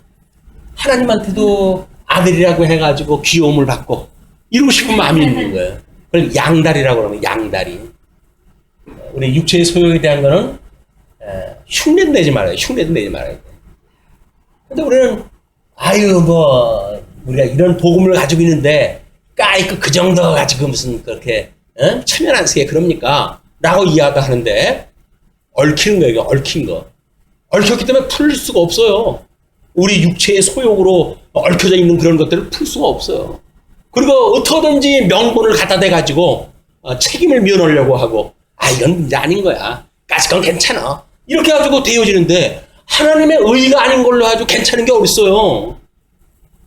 하나님한테도 아들이라고 해가지고 귀여움을 받고 이러고 싶은 마음이 있는 거예요. 그걸 양다리라고 그러면 양다리. 우리 육체의 소욕에 대한 거는 흉내도 내지 말아요. 흉내도 내지 말아요. 근데 우리는 우리가 이런 복음을 가지고 있는데 그 정도 가지고 무슨 그렇게 체면안쓰게 그럽니까? 라고 이해하다 하는데 얽히는 거예요. 얽힌 거. 얽혔기 때문에 풀릴 수가 없어요. 우리 육체의 소욕으로 얽혀져 있는 그런 것들을 풀 수가 없어요. 그리고 어떻게든지 명분을 갖다 대가지고 책임을 면하려고 하고 이건 문제 아닌 거야. 까짓 건 괜찮아. 이렇게 가지고 되어지는데 하나님의 의가 아닌 걸로 아주 괜찮은 게 어딨어요.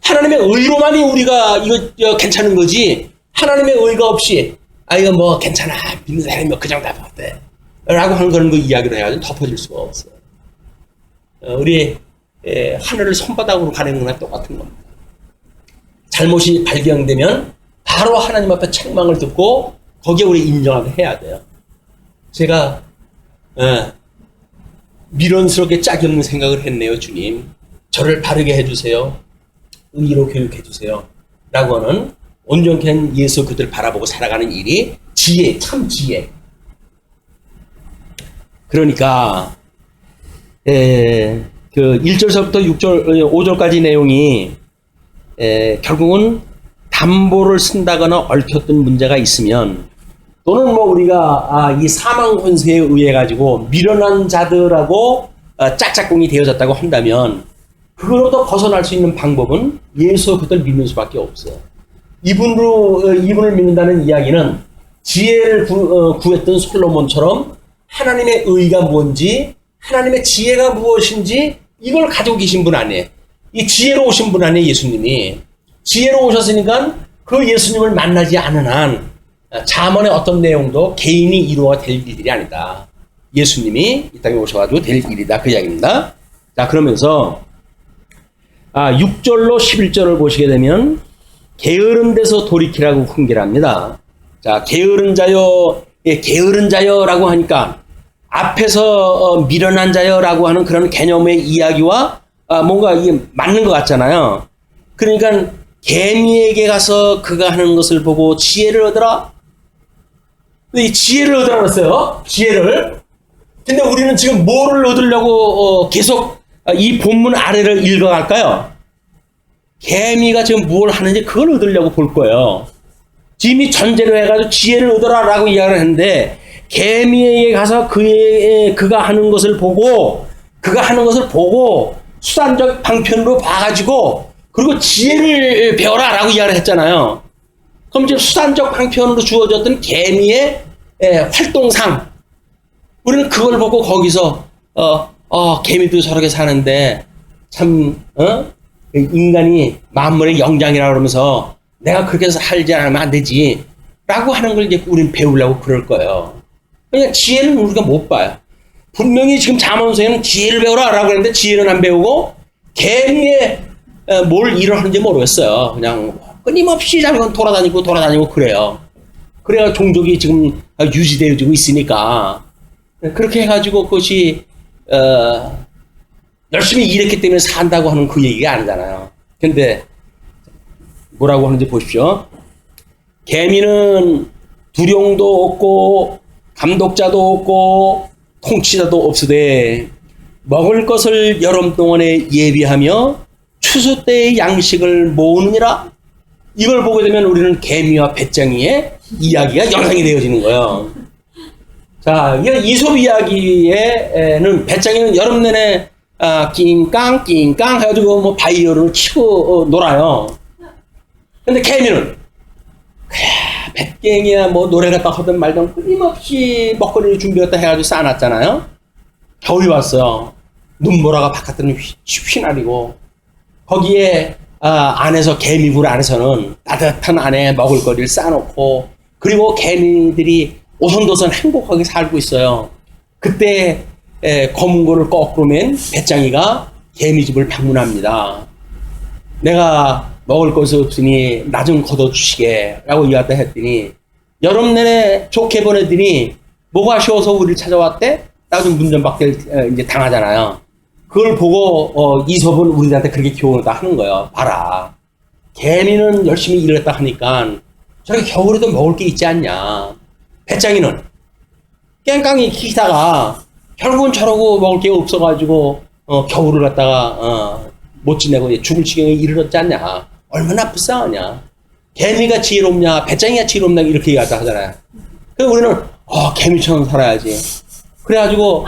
하나님의 의로만이 우리가 이거 괜찮은 거지. 하나님의 의가 없이 이거 뭐 괜찮아 믿는 사람이 뭐 그 정도 어때? 라고 하는 그런 거 이야기를 해가지고 덮어질 수가 없어요. 우리 하늘을 손바닥으로 가리는 거나 똑같은 겁니다. 잘못이 발견되면 바로 하나님 앞에 책망을 듣고 거기에 우리 인정하게 해야 돼요. 제가 미련스럽게 짝이 없는 생각을 했네요. 주님, 저를 바르게 해주세요. 의로 교육해 주세요. 라고 하는 온전케 한 예수 그들을 바라보고 살아가는 일이 지혜, 참 지혜. 그러니까 그 1절서부터 6절, 5절까지 내용이 결국은 담보를 쓴다거나 얽혔던 문제가 있으면, 또는 뭐 우리가 이 사망 권세에 의해 가지고 미련한 자들하고 짝짝꿍이 되어졌다고 한다면, 그걸로부터 벗어날 수 있는 방법은 예수 그들 믿는 수밖에 없어요. 이분을 믿는다는 이야기는 지혜를 구했던 솔로몬처럼 하나님의 의가 뭔지, 하나님의 지혜가 무엇인지 이걸 가지고 계신 분 아니에요. 이 지혜로 오신 분 아니에요. 예수님이 지혜로 오셨으니까 그 예수님을 만나지 않은 한 잠언의 어떤 내용도 개인이 이루어야 될 일들이 아니다. 예수님이 이 땅에 오셔가지고 될 일이다, 그 이야기입니다. 자, 그러면서 6절로 11절을 보시게 되면 게으른 데서 돌이키라고 훈계를 합니다. 자, 게으른 자요, 게으른 자요라고 하니까 앞에서 미련한 자요라고 하는 그런 개념의 이야기와 뭔가 이게 맞는 것 같잖아요. 그러니까 개미에게 가서 그가 하는 것을 보고 지혜를 얻으라. 이 지혜를 얻으라 그랬어요. 지혜를. 근데 우리는 지금 뭐를 얻으려고 계속 이 본문 아래를 읽어갈까요? 개미가 지금 뭘 하는지 그걸 얻으려고 볼 거예요. 지금이 전제로 해가지고 지혜를 얻어라라고 이야기를 했는데, 개미에게 가서 그가 하는 것을 보고 수단적 방편으로 봐가지고 그리고 지혜를 배워라라고 이야기를 했잖아요. 그럼 지금 수단적 방편으로 주어졌던 개미의 활동상, 우리는 그걸 보고 거기서 개미도 저렇게 사는데 참 인간이 만물의 영장이라 그러면서 내가 그렇게 해서 살지 않으면 안 되지 라고 하는 걸 이제 우리는 배우려고 그럴 거예요. 그러니까 지혜는 우리가 못 봐요. 분명히 지금 잠언서에는 지혜를 배우라 라고 했는데 지혜는 안 배우고 개미에 뭘 일을 하는지 모르겠어요. 그냥 끊임없이 자기는 돌아다니고 그래요. 그래야 종족이 지금 유지되어지고 있으니까. 그렇게 해가지고 그것이 열심히 일했기 때문에 산다고 하는 그 얘기가 아니잖아요. 근데 뭐라고 하는지 보십시오. 개미는 두룡도 없고 감독자도 없고 통치자도 없으되 먹을 것을 여름 동안에 예비하며 추수 때의 양식을 모으느니라. 이걸 보게 되면 우리는 개미와 배짱이의 이야기가 연상이 되어지는 거예요. 자, 이솝 이야기에는 배짱이는 여름 내내 낑깡 해가지고 뭐 바이올린을 치고 놀아요. 근데 개미는 백갱이야 뭐 노래 갖다 하든 말든 끊임없이 먹거리를 준비했다 해가지고 쌓아놨잖아요. 겨울이 왔어요. 눈보라가 바깥에는 휘날리고 거기에 안에서 개미굴 안에서는 따뜻한 안에 먹을거리를 쌓아놓고 그리고 개미들이 오손도손 행복하게 살고 있어요. 그때 검은고를 거꾸로 맨 배짱이가 개미집을 방문합니다. 내가 먹을 것이 없으니 나 좀 걷어주시게 라고 이야기했다 했더니 여름 내내 좋게 보내더니 뭐가 쉬워서 우리를 찾아왔대? 나 좀 문전박대를 이제 당하잖아요. 그걸 보고 이솝은 우리한테 그렇게 교훈을 다 하는 거예요. 봐라. 개미는 열심히 일을 했다 하니까 저렇게 겨울에도 먹을 게 있지 않냐. 배짱이는 깽깡이 키다가 결국은 저러고 먹을 게 없어가지고 겨울을 갖다가 못 지내고 죽을 지경에 이르렀지 않냐. 얼마나 불쌍하냐. 개미가 지혜롭냐 배짱이가 지혜롭냐 이렇게 얘기하다 하잖아요. 그래서 우리는 개미처럼 살아야지. 그래가지고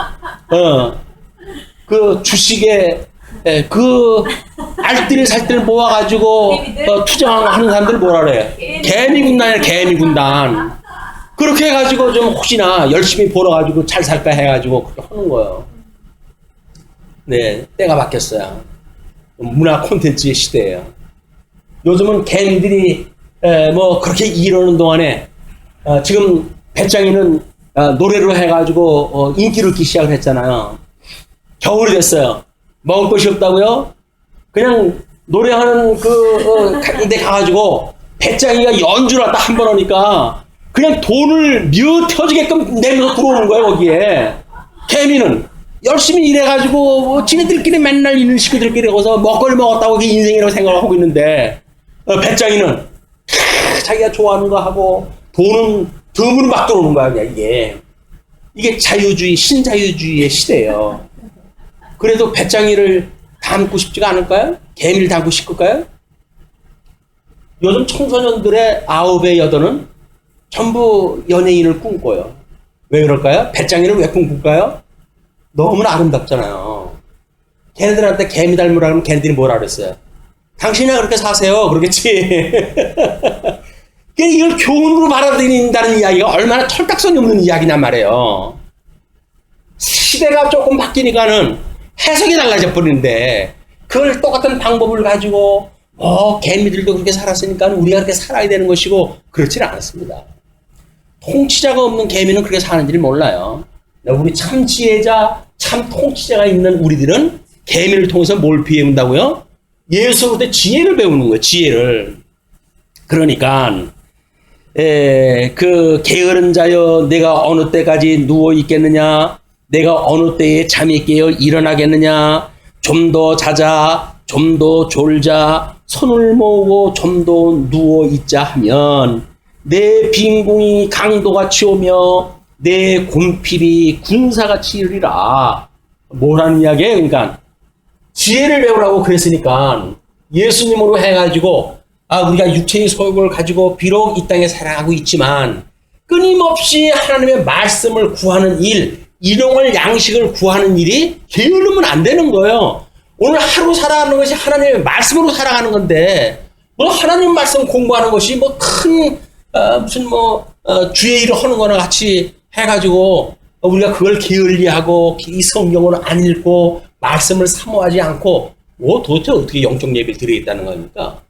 그 주식에 그 알뜰 살뜰 모아가지고 투자하는 사람들 뭐라 그래. 개미군단이야 개미군단. 그렇게 해가지고 좀 혹시나 열심히 벌어가지고 잘 살까 해가지고 그렇게 하는 거예요. 네, 때가 바뀌었어요. 문화 콘텐츠의 시대예요. 요즘은 개미들이 뭐 그렇게 이러는 동안에 지금 배짱이는 노래로 해가지고 인기를 얻기 시작을 했잖아요. 겨울이 됐어요. 먹을 것이 없다고요? 그냥 노래하는 데 가가지고 배짱이가 연주를 하다 한 번 하니까 그냥 돈을 미어 터지게끔 내면서 들어오는 거예요, 거기에. 개미는 열심히 일해가지고 뭐 지네들끼리 맨날 있는 식구들끼리 거기서 먹거리 먹었다고 그게 인생이라고 생각을 하고 있는데 배짱이는 자기가 좋아하는 거 하고 돈은 덤으로 막 들어오는 거야, 그냥 이게 자유주의, 신자유주의의 시대예요. 그래도 배짱이를 닮고 싶지가 않을까요? 개미를 닮고 싶을까요? 요즘 청소년들의 9의 8은 전부 연예인을 꿈꿔요. 왜 그럴까요? 배짱이를 왜 꿈꿀까요? 너무나 아름답잖아요. 걔네들한테 개미 닮으라 그러면 걔네들이 뭐라 그랬어요? 당신이나 그렇게 사세요. 그러겠지. 이걸 교훈으로 받아들인다는 이야기가 얼마나 털딱선이 없는 이야기냔 말이에요. 시대가 조금 바뀌니까는 해석이 달라져 버리는데 그걸 똑같은 방법을 가지고 개미들도 그렇게 살았으니까 우리가 그렇게 살아야 되는 것이고 그렇지는 않았습니다. 통치자가 없는 개미는 그렇게 사는지를 몰라요. 우리 참 지혜자, 참 통치자가 있는 우리들은 개미를 통해서 뭘 배운다고요? 예수로부터 지혜를 배우는 거예요. 지혜를. 그러니까 그 게으른 자여 내가 어느 때까지 누워 있겠느냐? 내가 어느 때에 잠이 깨어 일어나겠느냐? 좀 더 자자, 좀 더 졸자, 손을 모으고 좀 더 누워 있자 하면 내 빈궁이 강도같이 오며 내 곰필이 군사같이 이르리라. 뭐라는 이야기예요? 그러니까 지혜를 배우라고 그랬으니까 예수님으로 해가지고 우리가 육체의 소욕을 가지고 비록 이 땅에 살아가고 있지만 끊임없이 하나님의 말씀을 구하는 일, 일용할 양식을 구하는 일이 게으르면 안 되는 거예요. 오늘 하루 살아가는 것이 하나님의 말씀으로 살아가는 건데 뭐 하나님 말씀 공부하는 것이 뭐 큰 무슨 주의 일을 하는 거나 같이 해가지고 우리가 그걸 게을리하고 이 성경을 안 읽고 말씀을 사모하지 않고 도대체 어떻게 영적 예배를 드리겠다는 겁니까?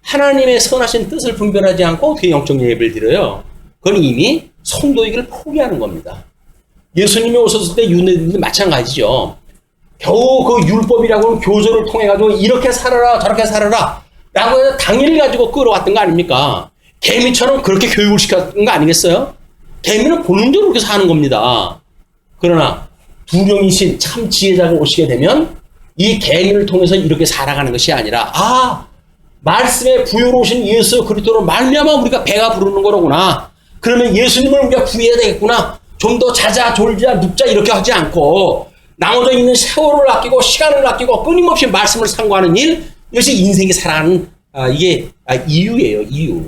하나님의 선하신 뜻을 분별하지 않고 어떻게 영적 예배를 드려요? 그건 이미 성도이기를 포기하는 겁니다. 예수님이 오셨을 때 유대인들도 마찬가지죠. 겨우 그 율법이라고 하는 교조를 통해 가지고 이렇게 살아라 저렇게 살아라 라고 해서 당일 가지고 끌어왔던 거 아닙니까? 개미처럼 그렇게 교육을 시켰던 거 아니겠어요? 개미는 본능적으로 그렇게 사는 겁니다. 그러나 두령이신 참 지혜자가 오시게 되면 이 개미를 통해서 이렇게 살아가는 것이 아니라 말씀에 부여로우신 예수 그리스도로 말미암아 우리가 배가 부르는 거로구나. 그러면 예수님을 우리가 구해야 되겠구나. 좀 더 자자 졸자 눕자 이렇게 하지 않고 나머지 있는 세월을 아끼고 시간을 아끼고 끊임없이 말씀을 상고하는 일, 이것이 인생이 살아가는 이게 이유예요. 이유.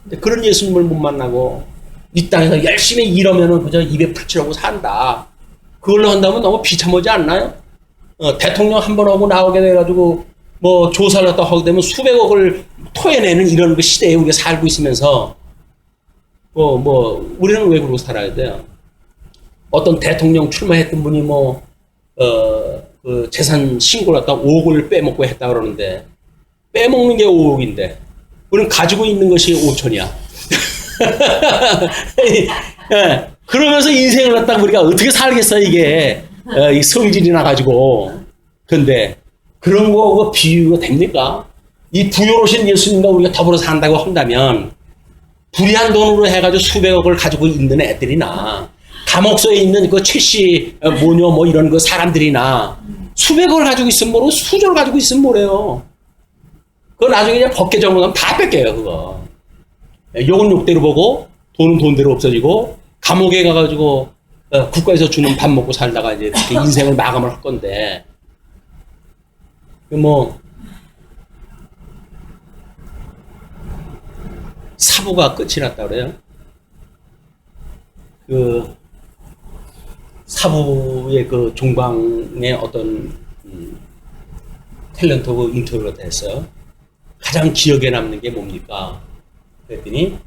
근데 그런 예수님을 못 만나고 이 땅에서 열심히 일하면은 그저 입에 풀칠하고 산다. 그걸로 한다면 너무 비참하지 않나요? 대통령 한 번 하고 나오게 돼가지고 뭐 조사를 갖다 하게 되면 수백억을 토해내는 이런 그 시대에 우리가 살고 있으면서 우리는 왜 그러고 살아야 돼요? 어떤 대통령 출마했던 분이 그 재산 신고를 갖다 5억을 빼먹고 했다 그러는데 빼먹는 게 5억인데 우리는 가지고 있는 것이 5천이야. 네, 그러면서 인생을 갖다가 우리가 어떻게 살겠어 이게 이 성질이 나가지고. 근데 그런 거 비유가 됩니까? 이 부여로신 예수님과 우리가 더불어 산다고 한다면 불의한 돈으로 해가지고 수백억을 가지고 있는 애들이나 감옥소에 있는 그 최씨 모녀 이런 그 사람들이나 수백억을 가지고 있으면 뭐로 수조를 가지고 있으면 뭐래요. 그거 나중에 그냥 법계 정문하면 다 뺏겨요 그거. 욕은 욕대로 보고 돈은 돈대로 없어지고 감옥에 가가지고 국가에서 주는 밥 먹고 살다가 이제 인생을 마감을 할 건데 사부가 끝이 났다 그래요. 그 사부의 그 종방의 어떤 탤런트 인터뷰가 됐어요. 가장 기억에 남는 게 뭡니까? 그랬더니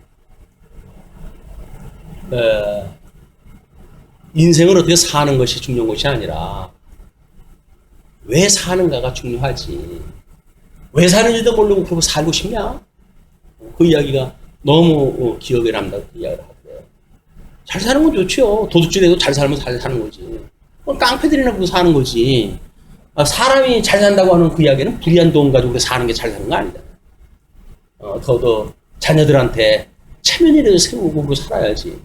인생을 어떻게 사는 것이 중요한 것이 아니라 왜 사는가가 중요하지. 왜 사는지도 모르고 그러고 살고 싶냐? 그 이야기가 너무 기억에 남다고 그 이야기를 하고요. 잘 사는 건 좋죠. 도둑질해도 잘 살면 잘 사는 거지. 깡패들이나 그러고 사는 거지. 사람이 잘 산다고 하는 그 이야기는 불의한 돈 가지고 사는 게 잘 사는 거 아니다. 더더 자녀들한테 체면이라도 세우고 그러고 살아야지.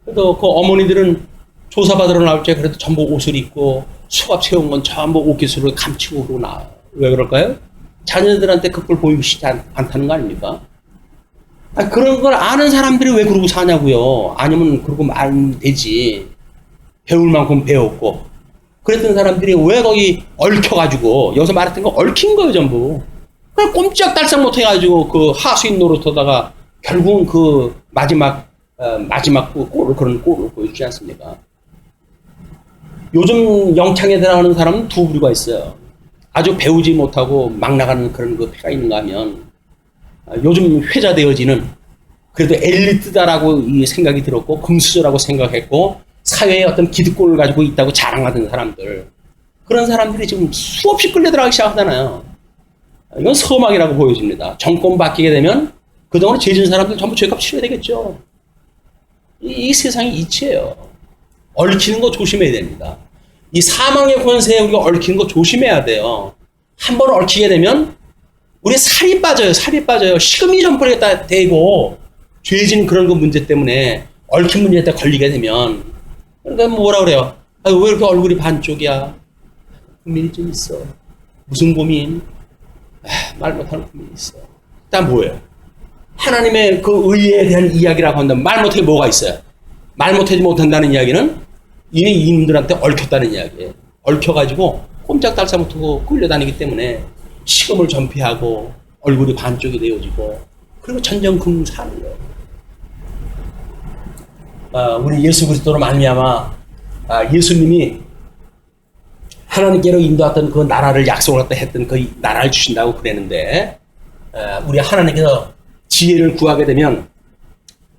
그래도 그 어머니들은 조사받으러 나올 때 그래도 전부 옷을 입고 수갑 세운 건 전부 옷깃으로 감추고 그러고 나와요. 왜 그럴까요? 자녀들한테 그걸 보이고 싶지 않다는 거 아닙니까? 그런 걸 아는 사람들이 왜 그러고 사냐고요. 아니면 그러고 말면 되지. 배울 만큼 배웠고. 그랬던 사람들이 왜 거기 얽혀가지고, 여기서 말했던 거 얽힌 거예요, 전부. 그냥 꼼짝달싹 못해가지고 그 하수인 노릇하다가 결국은 그 마지막 그런 꼴을 보여주지 않습니까? 요즘 영창에 들어가는 사람은 두 부류가 있어요. 아주 배우지 못하고 막 나가는 그런 그 패가 있는가 하면, 요즘 회자되어지는 그래도 엘리트다라고 이 생각이 들었고 금수저라고 생각했고 사회에 어떤 기득권을 가지고 있다고 자랑하던 사람들, 그런 사람들이 지금 수없이 끌려 들어가기 시작하잖아요. 이건 서막이라고 보여집니다. 정권 바뀌게 되면 그동안 죄진 사람들 전부 죄값 치러야 되겠죠. 이 세상이 이치예요. 얽히는 거 조심해야 됩니다. 이 사망의 권세에 우리가 얽히는 거 조심해야 돼요. 한 번 얽히게 되면 우리 살이 빠져요. 식음이 전부가 되고 죄진 그런 거 문제 때문에 얽힌 문제에 걸리게 되면, 그러니까 뭐라 그래요? 왜 이렇게 얼굴이 반쪽이야? 고민이 좀 있어. 무슨 고민? 말 못하는 고민이 있어. 일단 뭐예요? 하나님의 그 의에 대한 이야기라고 한다면 말 못하게 뭐가 있어요? 말 못하지 못한다는 이야기는 이미 이놈들한테 얽혔다는 이야기예요. 얽혀가지고 꼼짝달싹 못하고 끌려다니기 때문에 식음을 전폐하고 얼굴이 반쪽이 되어지고 그리고 전전긍긍 사는 거예요. 우리 예수 그리스도로 말미암아 예수님이 하나님께로 인도했던 그 나라를 약속을 했던 그 나라를 주신다고 그랬는데, 우리 하나님께서 지혜를 구하게 되면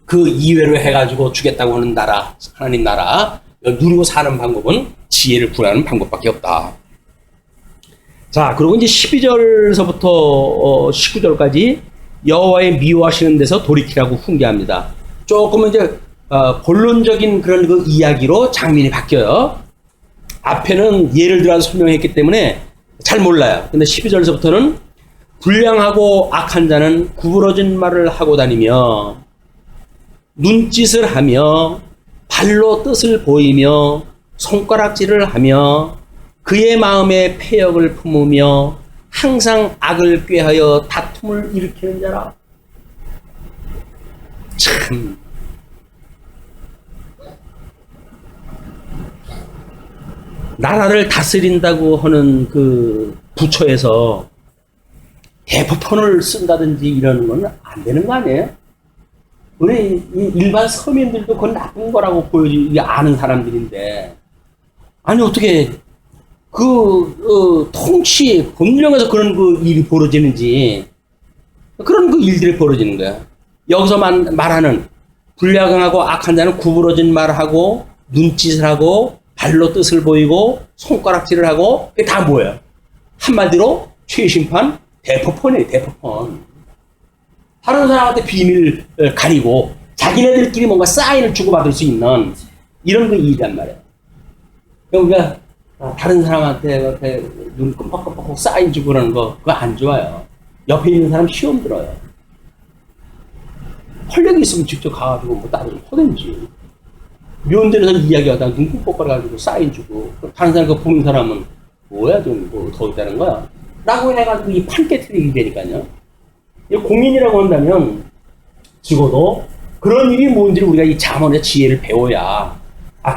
그 이외로 해가지고 주겠다고 하는 나라, 하나님 나라 누리고 사는 방법은 지혜를 구하는 방법밖에 없다. 자, 그리고 이제 12절서부터 19절까지 여호와의 미워하시는 데서 돌이키라고 훈계합니다. 조금은 이제 본론적인 그런 그 이야기로 장면이 바뀌어요. 앞에는 예를 들어서 설명했기 때문에 잘 몰라요. 근데 12절서부터는 불량하고 악한 자는 구부러진 말을 하고 다니며 눈짓을 하며 발로 뜻을 보이며 손가락질을 하며 그의 마음에 패역을 품으며 항상 악을 꾀하여 다툼을 일으키는 자라. 참, 나라를 다스린다고 하는 그 부처에서 대포폰을 쓴다든지 이러는 건 안 되는 거 아니에요? 우리 일반 서민들도 그건 나쁜 거라고 보여주기 아는 사람들인데, 아니 어떻게 통치 법령에서 그런 그 일이 벌어지는지, 그런 그 일들이 벌어지는 거야. 여기서 말하는 불량하고 악한 자는 구부러진 말을 하고 눈짓을 하고 발로 뜻을 보이고 손가락질을 하고, 그게 다 뭐예요? 한마디로 최심판 대포폰이에요. 대포폰. 다른 사람한테 비밀을 가리고 자기네들끼리 뭔가 사인을 주고받을 수 있는 이런 그 일이란 말이에요. 그러니까 다른 사람한테 눈 끔뻑끔뻑 사인 주고 그러는 거, 그거 안 좋아요. 옆에 있는 사람 시험 들어요. 활력이 있으면 직접 가가지고 뭐 따로 좀 하든지. 면전에서 이야기하다가 눈 끔뻑거려가지고 사인 주고, 다른 사람 그거 보는 사람은 뭐야, 좀 뭐 더 있다는 거야? 라고 해가지고 이 판 깨트리게 되니까요. 이 공인이라고 한다면 적어도 그런 일이 뭔지를 우리가 이 잠언의 지혜를 배워야,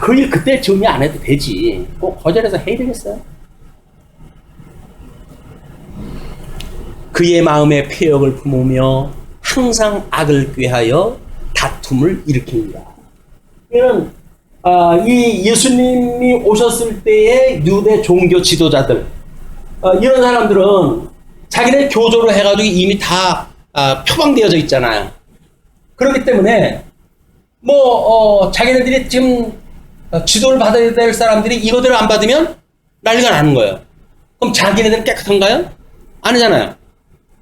그 일 그때 정리 안 해도 되지. 꼭 거절해서 해야 되겠어요? 그의 마음에 패역을 품으며 항상 악을 꾀하여 다툼을 일으킵니다. 그러면 이 예수님이 오셨을 때의 유대 종교 지도자들, 이런 사람들은 자기네 교조를 해가지고 이미 다 표방되어져 있잖아요. 그렇기 때문에 자기네들이 지금 지도를 받아야 될 사람들이 이거대로 안 받으면 난리가 나는 거예요. 그럼 자기네들은 깨끗한가요? 아니잖아요.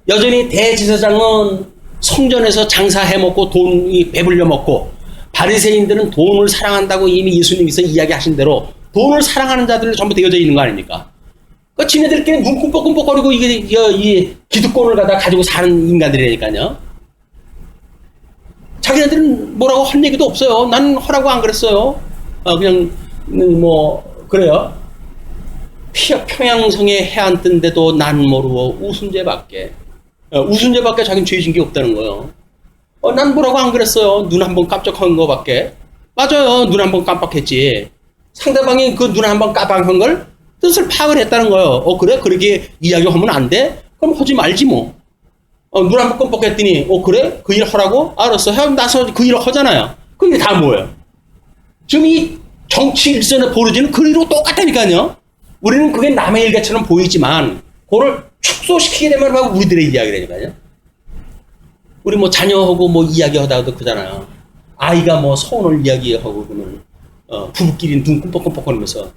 여전히 대제사장은 성전에서 장사해먹고 돈이 배불려 먹고, 바리새인들은 돈을 사랑한다고 이미 예수님께서 이야기하신 대로 돈을 사랑하는 자들로 전부 되어져 있는 거 아닙니까? 그 지네들끼리 눈 끔뻑끔뻑거리고 이 기득권을 가지고 사는 인간들이니까요. 자기네들은 뭐라고 할 얘기도 없어요. 난 하라고 안 그랬어요. 그냥 그래요. 평양성에 해안 뜬데도 난 모르고 우순죄밖에 자기는 죄진 게 없다는 거예요. 난 뭐라고 안 그랬어요. 눈 한 번 깜짝한 거밖에. 맞아요. 눈 한 번 깜빡했지. 상대방이 그 눈 한 번 깜빡한 걸 뜻을 파악을 했다는 거예요. 그래? 그렇게 이야기하면 안 돼? 그럼 하지 말지 뭐. 눈 한 번 깜빡했더니 그래? 그 일 하라고? 알았어. 나서 그 일을 하잖아요. 그게 다 뭐예요? 지금 이 정치 일선의 보르지는 그 일로 똑같다니까요. 우리는 그게 남의 일같처럼 보이지만 그거를 축소시키게 되면 막 우리들의 이야기라니까요. 우리 자녀하고 이야기하다가도 그잖아요. 아이가 서운을 이야기하고 그러면 부부끼리 눈 끔뻑끔뻑거리면서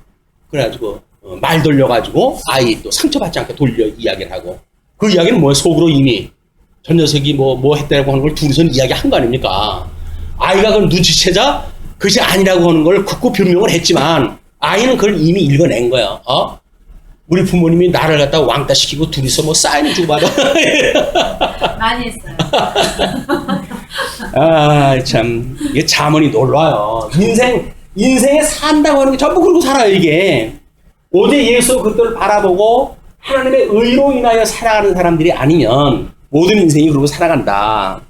그래가지고 말 돌려가지고 아이 또 상처받지 않게 돌려 이야기를 하고, 그 이야기는 뭐예요? 속으로 이미 전 녀석이 뭐 했다고 하는 걸 둘이서 이야기한 거 아닙니까? 아이가 그걸 눈치채자 그것이 아니라고 하는 걸 극구 변명을 했지만 아이는 그걸 이미 읽어낸 거야. 우리 부모님이 나를 갖다가 왕따 시키고 둘이서 사인을 주고받아. 많이 했어요. 참 이게 자문이 놀라요. 인생에 산다고 하는 게 전부 그러고 살아요. 이게 오직 예수 그리스도를 바라보고 하나님의 의로 인하여 살아가는 사람들이 아니면 모든 인생이 그러고 살아간다.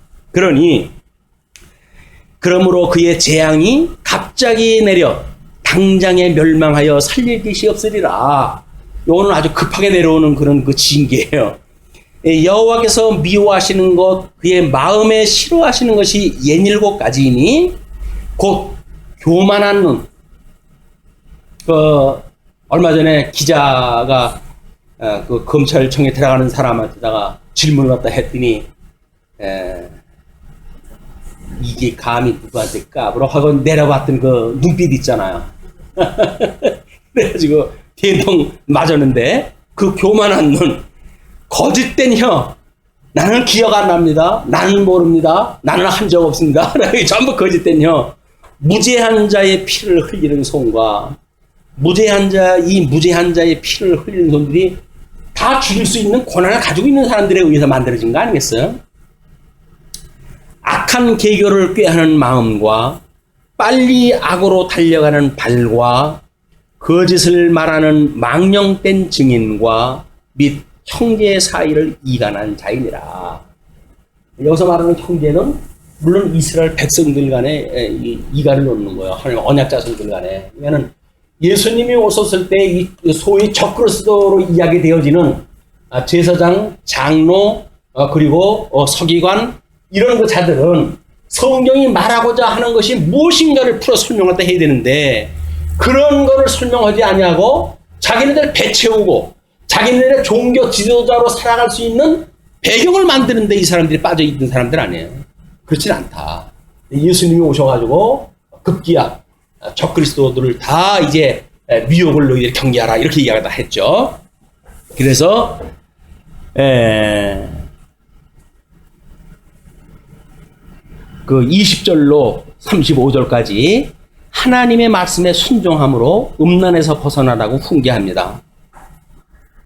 그러므로 그의 재앙이 갑자기 내려 당장에 멸망하여 살릴 것이 없으리라. 요거는 아주 급하게 내려오는 그런 그 징계예요. 여호와께서 미워하시는 것, 그의 마음에 싫어하시는 것이 67가지이니 곧 교만한 눈. 얼마 전에 기자가 그 검찰청에 들어가는 사람한테다가 질문을 갖다 했더니 이게 감히 누구한테 까불어 하고 내려봤던 그 눈빛 있잖아요. 그래가지고 대통 맞았는데, 그 교만한 눈, 거짓된 혀, 나는 기억 안 납니다. 나는 모릅니다. 나는 한 적 없습니다. 전부 거짓된 혀, 무죄한 자의 피를 흘리는 손과 무죄한 자의 피를 흘리는 손들이 다 죽일 수 있는 권한을 가지고 있는 사람들에 의해서 만들어진 거 아니겠어요? 악한 계교를 꾀하는 마음과 빨리 악으로 달려가는 발과 거짓을 말하는 망령된 증인과 및 형제 사이를 이간한 자이니라. 여기서 말하는 형제는 물론 이스라엘 백성들 간에 이간을 놓는 거예요. 하나님 언약 자손들 간에. 이거는 예수님이 오셨을 때 이 소위 적그리스도로 이야기되어지는 제사장, 장로, 그리고 서기관, 이런 그 자들은 성경이 말하고자 하는 것이 무엇인가를 풀어 설명할 때 해야 되는데, 그런 거를 설명하지 아니하고 자기네들 배 채우고 자기네들의 종교 지도자로 살아갈 수 있는 배경을 만드는데 이 사람들이 빠져 있는 사람들 아니에요. 그렇진 않다. 예수님이 오셔가지고 급기야 적그리스도들을 다 이제 미혹을 너희들이 경계하라 이렇게 이야기를 했죠. 그래서 그 20절로 35절까지 하나님의 말씀에 순종함으로 음란에서 벗어나라고 훈계합니다.